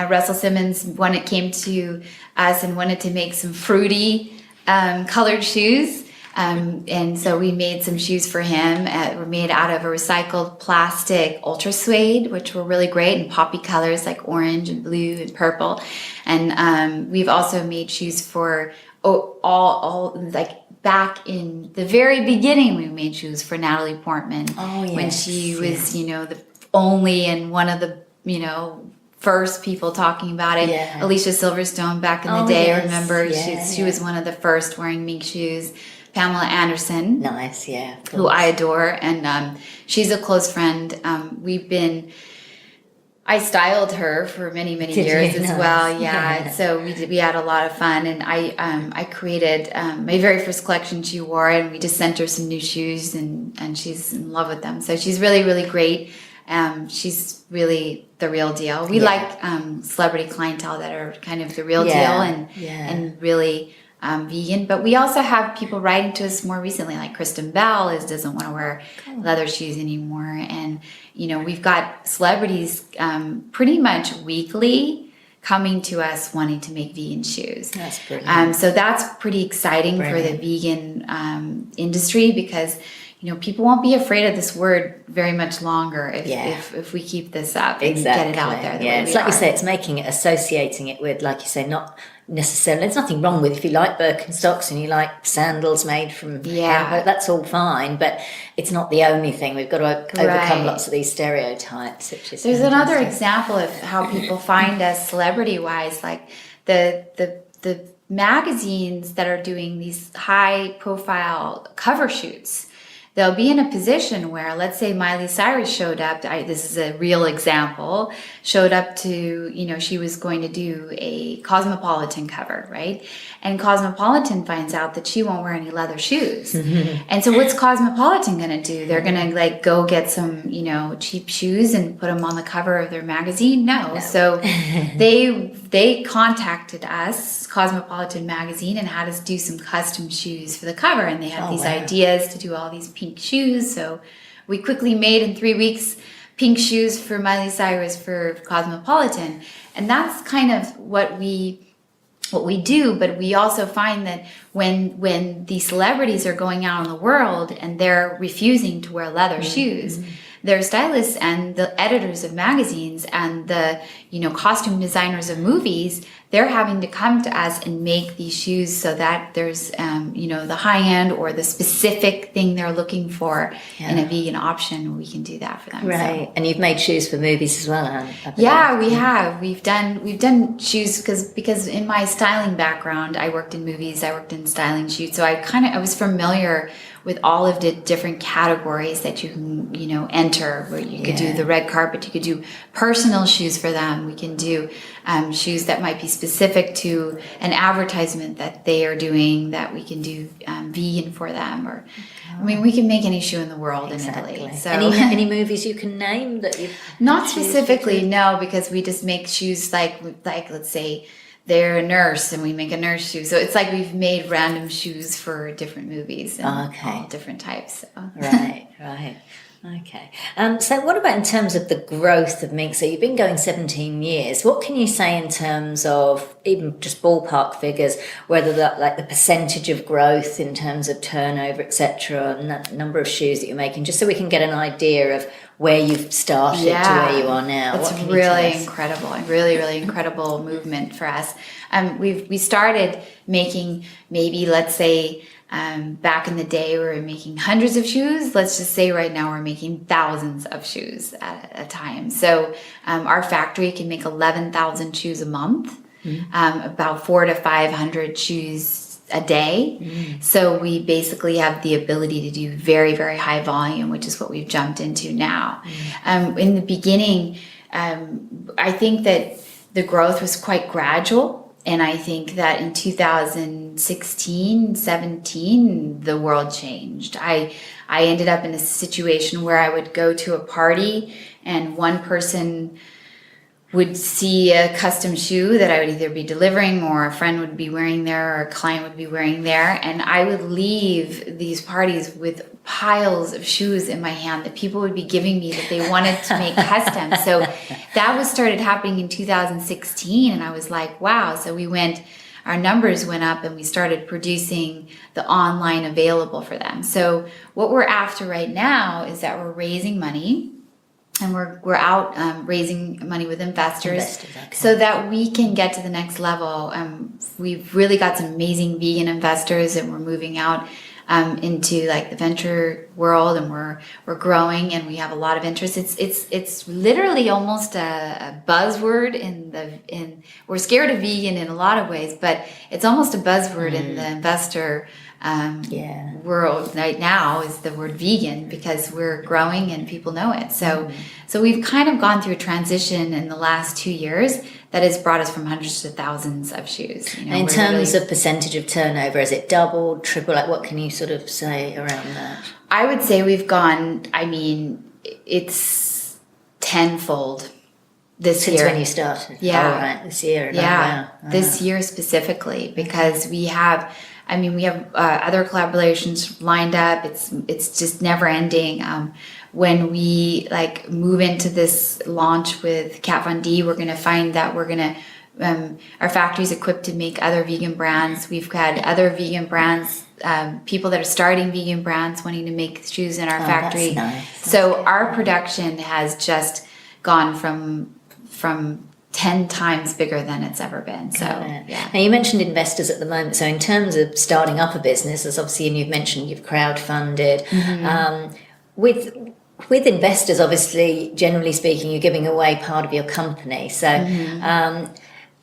Russell Simmons, when it came to us and wanted to make some fruity colored shoes. And so we made some shoes for him. Were made out of a recycled plastic ultra suede, which were really great, and poppy colors like orange and blue and purple. And we've also made shoes for all like back in the very beginning. We made shoes for Natalie Portman when she was, the only and one of the, first people talking about it. Yeah. Alicia Silverstone back in the day, remember? She was one of the first wearing Mink shoes. Pamela Anderson. Nice, yeah. Who I adore. And she's a close friend. I styled her for many, many years as well. Yeah. So we had a lot of fun. And I created my very first collection she wore, and we just sent her some new shoes, and she's in love with them. So she's really, really great. She's really the real deal. We like celebrity clientele that are kind of the real deal and really vegan. But we also have people writing to us more recently, like Kristen Bell doesn't want to wear leather shoes anymore. And, we've got celebrities pretty much weekly coming to us wanting to make vegan shoes. That's brilliant. So that's pretty exciting for the vegan industry, because people won't be afraid of this word very much longer if we keep this up and get it out there. It's like you say, it's associating it with, like you say, not necessarily. There's nothing wrong with if you like Birkenstocks and you like sandals made from hemp, that's all fine. But it's not the only thing. We've got to overcome lots of these stereotypes. There's another example of how people find us celebrity-wise, like the magazines that are doing these high-profile cover shoots. They'll be in a position where, let's say Miley Cyrus showed up, this is a real example, showed up to, she was going to do a Cosmopolitan cover, right? And Cosmopolitan finds out that she won't wear any leather shoes. Mm-hmm. And so what's Cosmopolitan going to do? They're going to go get some, cheap shoes and put them on the cover of their magazine? No. So they contacted us, Cosmopolitan magazine, and had us do some custom shoes for the cover. And they had these ideas to do all these pink shoes. So we quickly made in 3 weeks pink shoes for Miley Cyrus for Cosmopolitan. And that's kind of what we do. But we also find that when these celebrities are going out in the world and they're refusing to wear leather shoes, their stylists and the editors of magazines and the costume designers of movies, they're having to come to us and make these shoes so that there's the high end or the specific thing they're looking for in a vegan option. We can do that for them. Right. So. And you've made shoes for movies as well, Anne? Yeah, we have. We've done shoes because in my styling background, I worked in movies, I worked in styling shoots, so I was familiar with all of the different categories that you can, enter, where you could do the red carpet, you could do personal shoes for them. We can do shoes that might be specific to an advertisement that they are doing, that we can do vegan for them. Or, we can make any shoe in the world in Italy. So any movies you can name that you've not specifically, no, because we just make shoes like let's say they're a nurse and we make a nurse shoe. So it's like we've made random shoes for different movies and all different types. So. Right. Okay. So what about in terms of the growth of Mink? So you've been going 17 years. What can you say in terms of even just ballpark figures, whether that like the percentage of growth in terms of turnover, etc., and the number of shoes that you're making, just so we can get an idea of where you've started to where you are now? It's really incredible, really incredible movement for us. We started making maybe, let's say, back in the day we were making hundreds of shoes. Let's just say right now we're making thousands of shoes at a time. So our factory can make 11,000 shoes a month, about 400 to 500 shoes a day. So we basically have the ability to do very, very high volume, which is what we've jumped into now. In the beginning, I think that the growth was quite gradual. And I think that in 2016, 17, the world changed. I ended up in a situation where I would go to a party and one person would see a custom shoe that I would either be delivering or a friend would be wearing there or a client would be wearing there. And I would leave these parties with piles of shoes in my hand that people would be giving me that they wanted to make custom. So that started happening in 2016. And I was like, wow. So our numbers went up and we started producing the online available for them. So what we're after right now is that we're raising money. And we're out raising money with investors so that we can get to the next level. We've really got some amazing vegan investors, and we're moving out into like the venture world, and we're growing, and we have a lot of interest. It's literally almost a buzzword we're scared of vegan in a lot of ways, but it's almost a buzzword in the investor world right now is the word vegan, because we're growing and people know it. So we've kind of gone through a transition in the last 2 years that has brought us from hundreds to thousands of shoes. In terms of percentage of turnover, has it doubled, tripled? Like, what can you sort of say around that? I would say we've gone, it's tenfold this year. Since when you started? Yeah. Oh, right, this year. Yeah, this year specifically, because we have other collaborations lined up. It's just never ending. When we move into this launch with Kat Von D, we're going to find that our factory's equipped to make other vegan brands. We've had other vegan brands, people that are starting vegan brands wanting to make shoes in our factory. That's nice. So our production has just gone from 10 times bigger than it's ever been. So, yeah. Now, you mentioned investors at the moment. So in terms of starting up a business, as obviously, and you've mentioned you've crowdfunded. With investors, obviously, generally speaking, you're giving away part of your company. So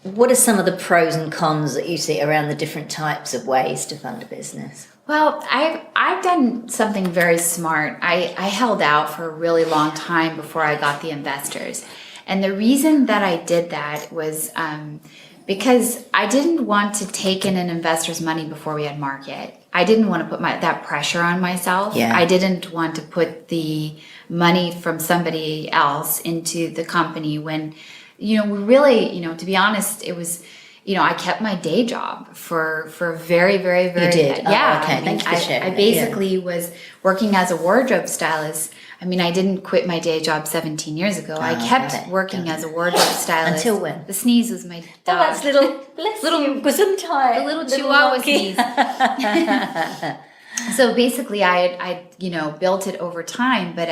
what are some of the pros and cons that you see around the different types of ways to fund a business? Well, I've done something very smart. I held out for a really long time before I got the investors. And the reason that I did that was because I didn't want to take in an investor's money before we had market. I didn't want to put that pressure on myself. Yeah. I didn't want to put the money from somebody else into the company when, we really, to be honest, it was, I kept my day job for very, very, very. You did? Yeah. Okay. Thank you for sharing. I basically was working as a wardrobe stylist. I didn't quit my day job 17 years ago. I kept working as a wardrobe stylist. Until when? The sneeze was my dog. Oh, that's little Gesundheit. The little Chihuahua sneeze. So basically, I built it over time, but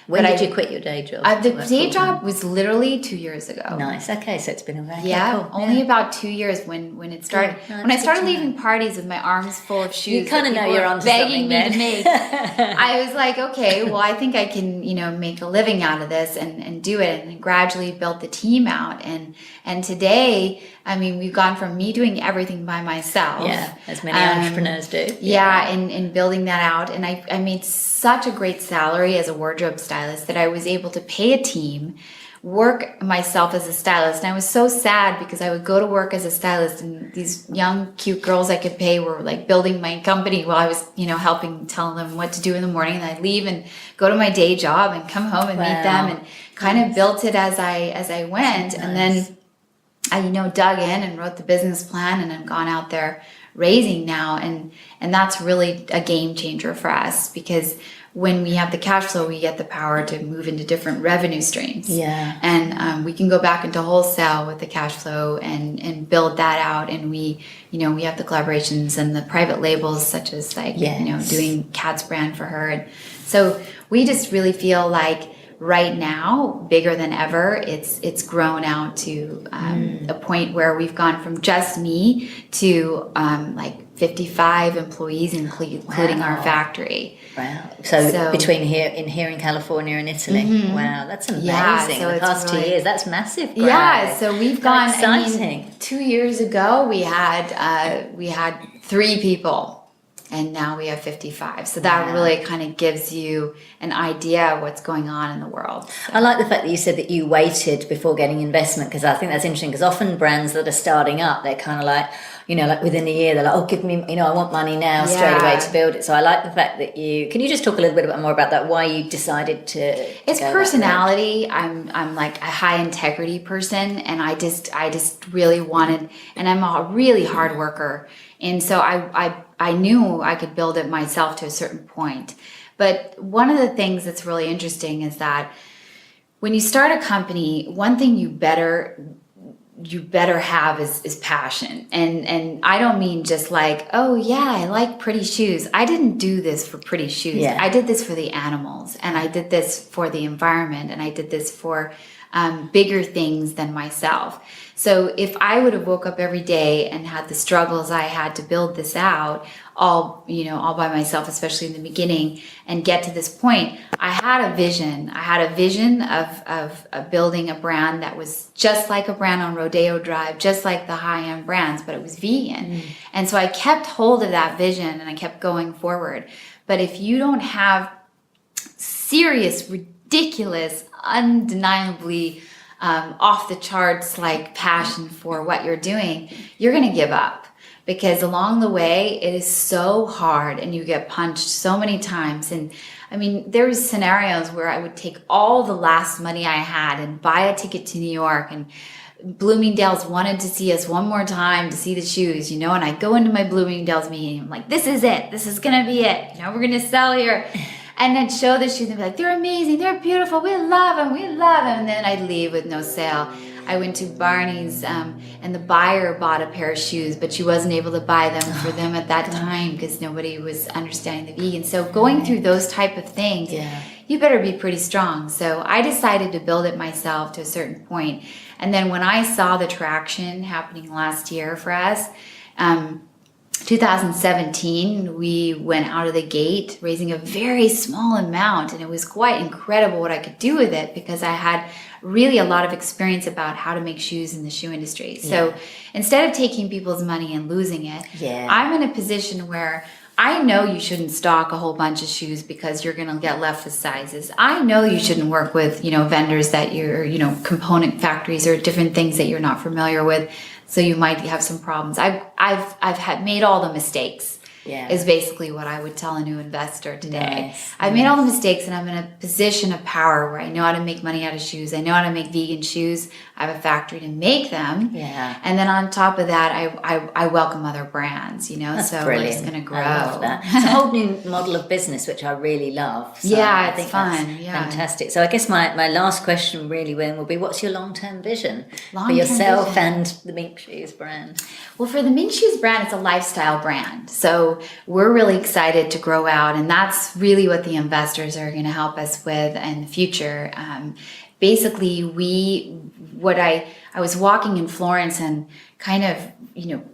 When did you quit your day job? The day job was literally 2 years ago. Nice. Okay, so it's been a while. Yeah, cool. only about 2 years when it started. Yeah, when I started leaving parties with my arms full of shoes, you kind of know you're onto begging something me then. to make. I was like, okay, well, I think I can, make a living out of this and do it, and gradually built the team out. And today, we've gone from me doing everything by myself. Yeah, as many entrepreneurs do. Yeah, and building that out. And I made such a great salary as a wardrobe stylist that I was able to pay a team, work myself as a stylist. And I was so sad because I would go to work as a stylist and these young, cute girls I could pay were building my company while I was, helping tell them what to do in the morning. And I'd leave and go to my day job and come home and meet them, and kind of built it as I went. Nice. And then I, dug in and wrote the business plan, and I've gone out there raising now, and that's really a game changer for us, because when we have the cash flow, we get the power to move into different revenue streams. Yeah. And we can go back into wholesale with the cash flow and build that out. And we have the collaborations and the private labels, such as doing Kat's brand for her. And so we just really feel like right now, bigger than ever, it's grown out to a point where we've gone from just me to 55 employees, including our factory. Wow. So between here in California and Italy. Mm-hmm. Wow, that's amazing. Yeah, so the past 2 years, that's massive growth. Yeah, so we've gone, exciting. 2 years ago we had 3 people. And now we have 55. So that really kind of gives you an idea of what's going on in the world. So. I like the fact that you said that you waited before getting investment, because I think that's interesting, because often brands that are starting up, they're kind of like, like within a year, they're like, oh, give me, I want money now straight away to build it. So I like the fact that can you just talk a little bit more about that, why you decided to It's personality. I'm like a high integrity person, and I just really wanted, and I'm a really hard worker. And so I knew I could build it myself to a certain point. But one of the things that's really interesting is that when you start a company, one thing you better have is passion. And I don't mean just like, oh yeah, I like pretty shoes. I didn't do this for pretty shoes. Yeah. I did this for the animals, and I did this for the environment, and I did this for bigger things than myself. So if I would have woke up every day and had the struggles I had to build this out all by myself, especially in the beginning, and get to this point, I had a vision. I had a vision of building a brand that was just like a brand on Rodeo Drive, just like the high-end brands, but it was vegan. And so I kept hold of that vision, and I kept going forward. But if you don't have serious, ridiculous, undeniably off the charts like passion for what you're doing, you're going to give up, because along the way it is so hard and you get punched so many times. And I mean, there was scenarios where I would take all the last money I had and buy a ticket to New York, and Bloomingdale's wanted to see us one more time to see the shoes, and I go into my Bloomingdale's meeting, I'm like, this is it, this is going to be it, we're going to sell here. And then show the shoes and be like, they're amazing, they're beautiful, we love them. And then I'd leave with no sale. I went to Barney's and the buyer bought a pair of shoes, but she wasn't able to buy them for them at that time because nobody was understanding the vegan. So going through those type of things, you better be pretty strong. So I decided to build it myself to a certain point. And then when I saw the traction happening last year for us, 2017, we went out of the gate raising a very small amount, and it was quite incredible what I could do with it, because I had really a lot of experience about how to make shoes in the shoe industry. So instead of taking people's money and losing it, I'm in a position where I know you shouldn't stock a whole bunch of shoes because you're going to get left with sizes. I know you shouldn't work with, vendors that component factories or different things that you're not familiar with. So you might have some problems. I've made all the mistakes. Is basically what I would tell a new investor today. I've made all the mistakes, and I'm in a position of power where I know how to make money out of shoes. I know how to make vegan shoes. I have a factory to make them. And then on top of that, I welcome other brands, That's so brilliant. It's going to grow. I love that. It's a whole new model of business, which I really love. So I think fun. Fantastic. So I guess my last question really, Wynn, will be, what's your long-term vision for yourself and the Mink Shoes brand? Well, for the Mink Shoes brand, it's a lifestyle brand. So we're really excited to grow out, and that's really what the investors are going to help us with in the future. Basically, I was walking in Florence and kind of,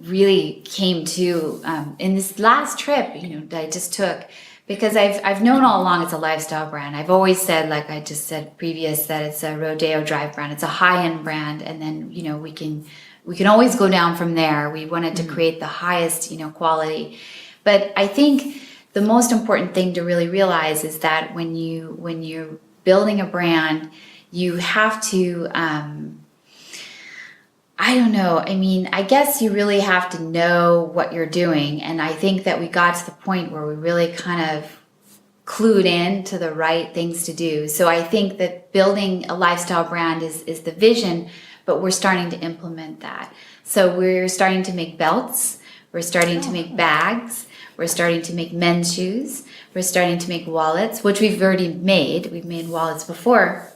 really came to in this last trip, that I just took, because I've known all along it's a lifestyle brand. I've always said, like I just said previous, that it's a Rodeo Drive brand. It's a high-end brand, and then we can always go down from there. We wanted to create the highest quality. But I think the most important thing to really realize is that when you're building a brand, you have to, I guess you really have to know what you're doing. And I think that we got to the point where we really kind of clued in to the right things to do. So I think that building a lifestyle brand is the vision, but we're starting to implement that. So we're starting to make belts. We're starting to make bags. We're starting to make men's shoes. We're starting to make wallets, which we've already made. We've made wallets before.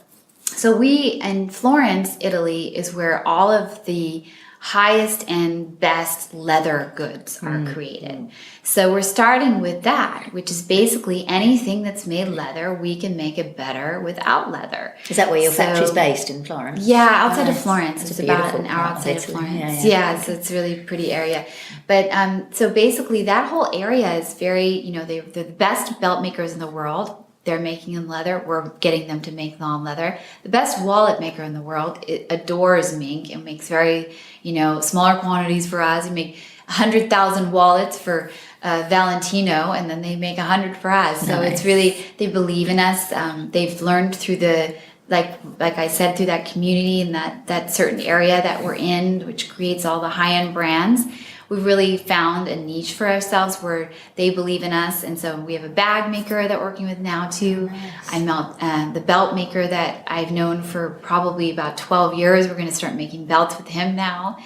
So we, in Florence, Italy, is where all of the highest and best leather goods are created. So we're starting with that, which is basically anything that's made leather, we can make it better without leather. Is that where your factory's based, in Florence? Yeah, outside of Florence. It's about an hour part of outside of Italy. Florence. Yeah. So it's a really pretty area. But so basically that whole area is very, they're the best belt makers in the world. They're making in leather. We're getting them to make non-leather. The best wallet maker in the world, it adores Mink and makes very, smaller quantities for us. We make 100,000 wallets for Valentino, and then they make 100 for us. So Nice. it's really, they believe in us. They've learned through the, like I said, through that community and that certain area that we're in, which creates all the high-end brands. We've really found a niche for ourselves where they believe in us. And so we have a bag maker that we're working with now too. Nice. I melt the belt maker that I've known for probably about 12 years. We're going to start making belts with him now.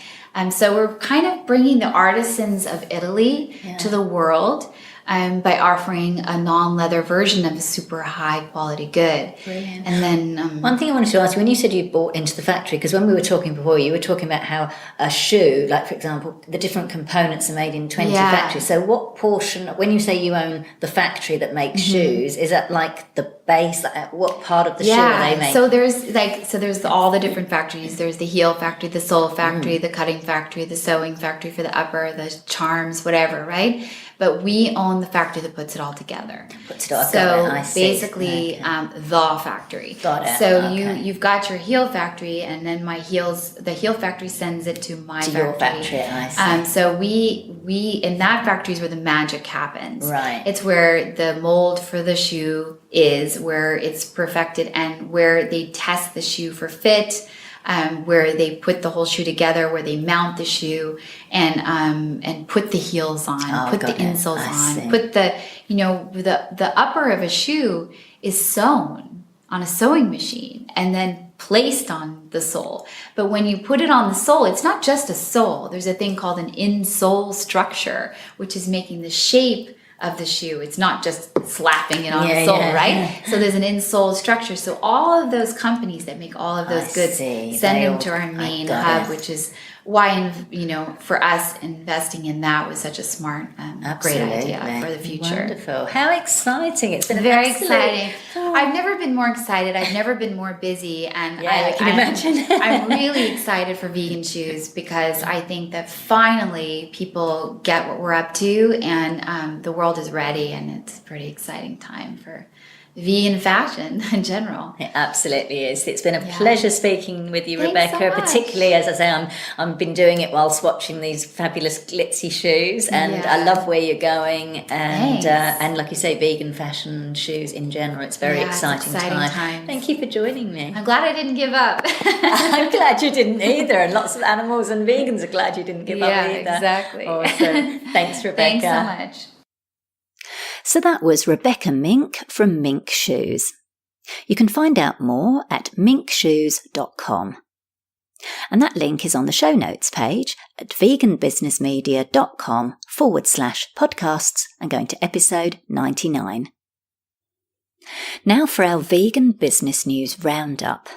So we're kind of bringing the artisans of Italy to the world by offering a non-leather version of a super high quality good. Brilliant. And then one thing I wanted to ask you, when you said you bought into the factory, because when we were talking before, you were talking about how a shoe, like for example, the different components are made in 20 factories. So what portion, when you say you own the factory that makes shoes, is that like the base? Like what part of the shoe are they making? So there's all the different factories. There's the heel factory, the sole factory, the cutting factory, the sewing factory for the upper, the charms, whatever, right? But we own the factory that puts it all together. So basically, the factory. Got it. So you've got your heel factory, and then the heel factory sends it to my factory. Your factory, I see. So we in that factory is where the magic happens. Right. It's where the mold for the shoe is, where it's perfected, and where they test the shoe for fit. Where they put the whole shoe together, where they mount the shoe and put the heels on, put the insoles on, put the the upper of a shoe is sewn on a sewing machine and then placed on the sole. But when you put it on the sole, it's not just a sole. There's a thing called an insole structure, which is making the shape of the shoe. It's not just slapping it on the sole, right? So there's an insole structure. So all of those companies that make all of those goods send them to our main hub, which is why, for us, investing in that was such a smart, great idea for the future. Wonderful. How exciting. It's been very exciting. I've never been more excited. I've never been more busy. And I can imagine. I'm really excited for vegan shoes because I think that finally people get what we're up to and the world is ready, and it's a pretty exciting time for vegan fashion in general. It absolutely is. It's been a pleasure speaking with you, Thanks Rebecca. so much. Particularly, as I say, I've been doing it whilst watching these fabulous glitzy shoes, and I love where you're going. And like you say, vegan fashion shoes in general. It's very exciting time. Thank you for joining me. I'm glad I didn't give up. I'm glad you didn't either, and lots of animals and vegans are glad you didn't give up either. Exactly. Awesome. Thanks, Rebecca. Thanks so much. So that was Rebecca Mink from Mink Shoes. You can find out more at minkshoes.com. And that link is on the show notes page at veganbusinessmedia.com/podcasts and going to episode 99. Now for our vegan business news roundup.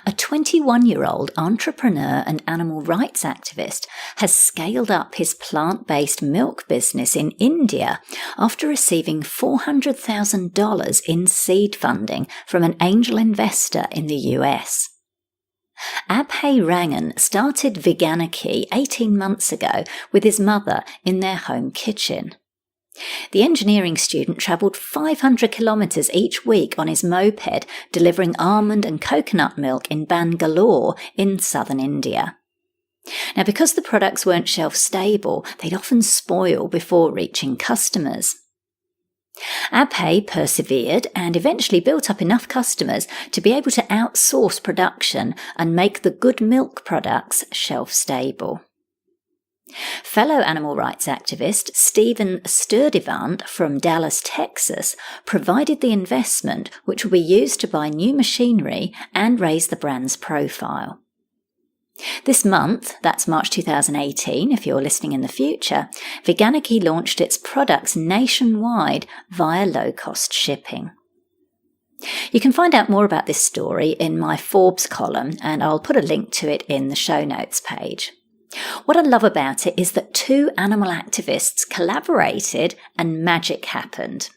A 21-year-old entrepreneur and animal rights activist has scaled up his plant-based milk business in India after receiving $400,000 in seed funding from an angel investor in the US. Abhay Rangan started Veganiki 18 months ago with his mother in their home kitchen. The engineering student travelled 500 kilometres each week on his moped, delivering almond and coconut milk in Bangalore in southern India. Now, because the products weren't shelf-stable, they'd often spoil before reaching customers. Abhay persevered and eventually built up enough customers to be able to outsource production and make the good milk products shelf-stable. Fellow animal rights activist Stephen Sturdivant from Dallas, Texas, provided the investment which will be used to buy new machinery and raise the brand's profile. This month, that's March 2018, if you're listening in the future, Veganiky launched its products nationwide via low-cost shipping. You can find out more about this story in my Forbes column, and I'll put a link to it in the show notes page. What I love about it is that 2 animal activists collaborated and magic happened.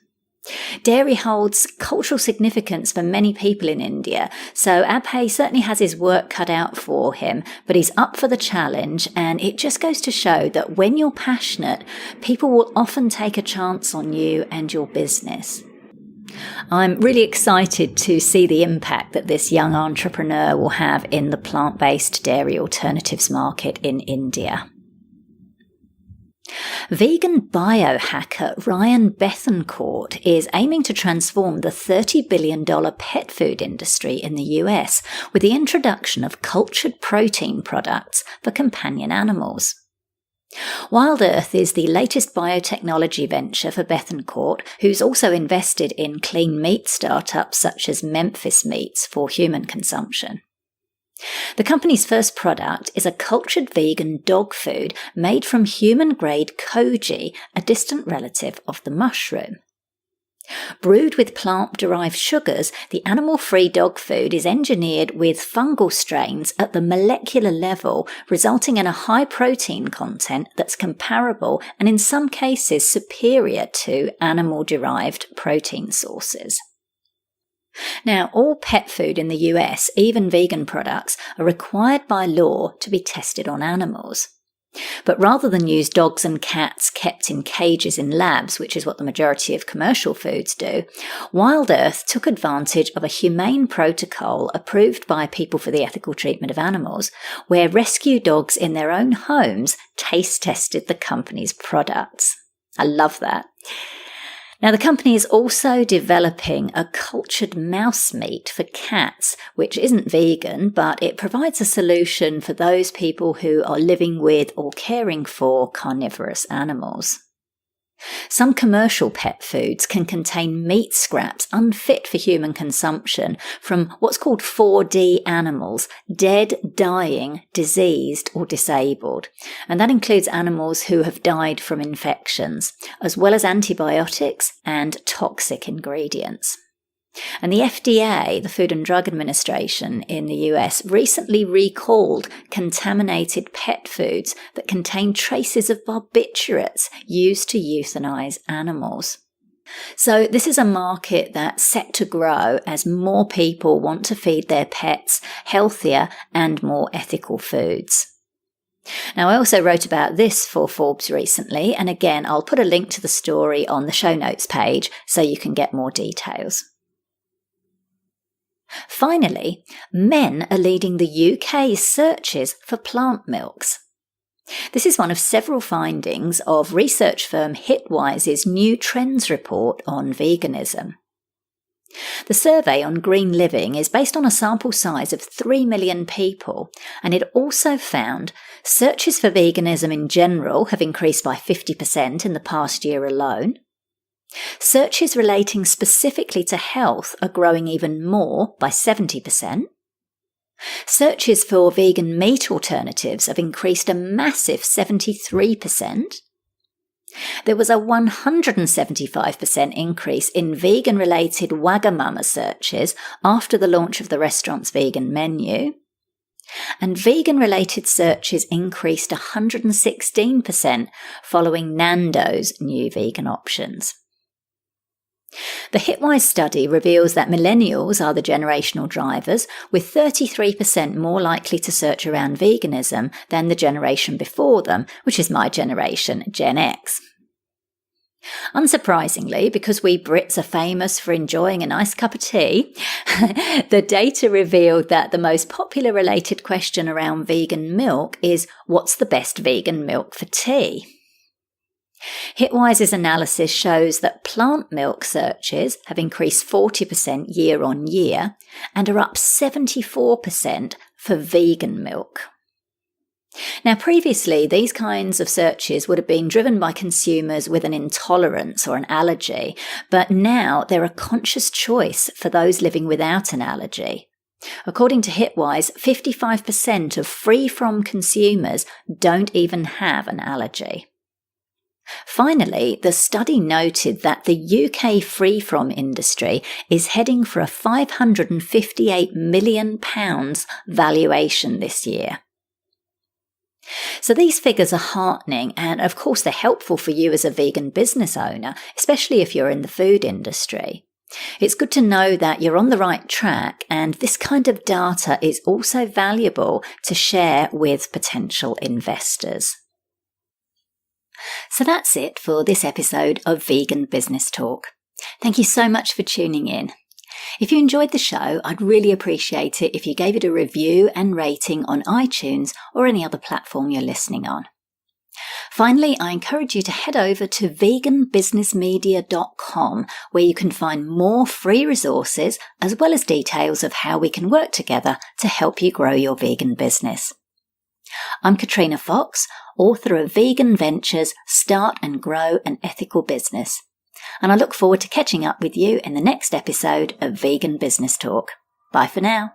Dairy holds cultural significance for many people in India, so Abhay certainly has his work cut out for him, but he's up for the challenge, and it just goes to show that when you're passionate, people will often take a chance on you and your business. I'm really excited to see the impact that this young entrepreneur will have in the plant-based dairy alternatives market in India. Vegan biohacker Ryan Bethencourt is aiming to transform the $30 billion pet food industry in the US with the introduction of cultured protein products for companion animals. Wild Earth is the latest biotechnology venture for Bethencourt, who's also invested in clean meat startups such as Memphis Meats for human consumption. The company's first product is a cultured vegan dog food made from human-grade koji, a distant relative of the mushroom. Brewed with plant-derived sugars, the animal-free dog food is engineered with fungal strains at the molecular level, resulting in a high protein content that's comparable and in some cases superior to animal-derived protein sources. Now, all pet food in the US, even vegan products, are required by law to be tested on animals. But rather than use dogs and cats kept in cages in labs, which is what the majority of commercial foods do, Wild Earth took advantage of a humane protocol approved by People for the Ethical Treatment of Animals, where rescue dogs in their own homes taste tested the company's products. I love that. Now, the company is also developing a cultured mouse meat for cats, which isn't vegan, but it provides a solution for those people who are living with or caring for carnivorous animals. Some commercial pet foods can contain meat scraps unfit for human consumption from what's called 4D animals, dead, dying, diseased or disabled. And that includes animals who have died from infections, as well as antibiotics and toxic ingredients. And the FDA, the Food and Drug Administration in the US, recently recalled contaminated pet foods that contain traces of barbiturates used to euthanize animals. So this is a market that's set to grow as more people want to feed their pets healthier and more ethical foods. Now, I also wrote about this for Forbes recently, and again, I'll put a link to the story on the show notes page so you can get more details. Finally, men are leading the UK's searches for plant milks. This is one of several findings of research firm Hitwise's new trends report on veganism. The survey on green living is based on a sample size of 3 million people, and it also found searches for veganism in general have increased by 50% in the past year alone. Searches relating specifically to health are growing even more by 70%. Searches for vegan meat alternatives have increased a massive 73%. There was a 175% increase in vegan-related Wagamama searches after the launch of the restaurant's vegan menu. And vegan-related searches increased 116% following Nando's new vegan options. The Hitwise study reveals that millennials are the generational drivers, with 33% more likely to search around veganism than the generation before them, which is my generation, Gen X. Unsurprisingly, because we Brits are famous for enjoying a nice cup of tea, the data revealed that the most popular related question around vegan milk is, what's the best vegan milk for tea? Hitwise's analysis shows that plant milk searches have increased 40% year on year and are up 74% for vegan milk. Now, previously, these kinds of searches would have been driven by consumers with an intolerance or an allergy, but now they're a conscious choice for those living without an allergy. According to Hitwise, 55% of free-from consumers don't even have an allergy. Finally, the study noted that the UK free-from industry is heading for a £558 million valuation this year. So these figures are heartening, and of course they're helpful for you as a vegan business owner, especially if you're in the food industry. It's good to know that you're on the right track, and this kind of data is also valuable to share with potential investors. So that's it for this episode of Vegan Business Talk. Thank you so much for tuning in. If you enjoyed the show, I'd really appreciate it if you gave it a review and rating on iTunes or any other platform you're listening on. Finally, I encourage you to head over to veganbusinessmedia.com, where you can find more free resources as well as details of how we can work together to help you grow your vegan business. I'm Katrina Fox, author of Vegan Ventures, Start and Grow an Ethical Business. And I look forward to catching up with you in the next episode of Vegan Business Talk. Bye for now.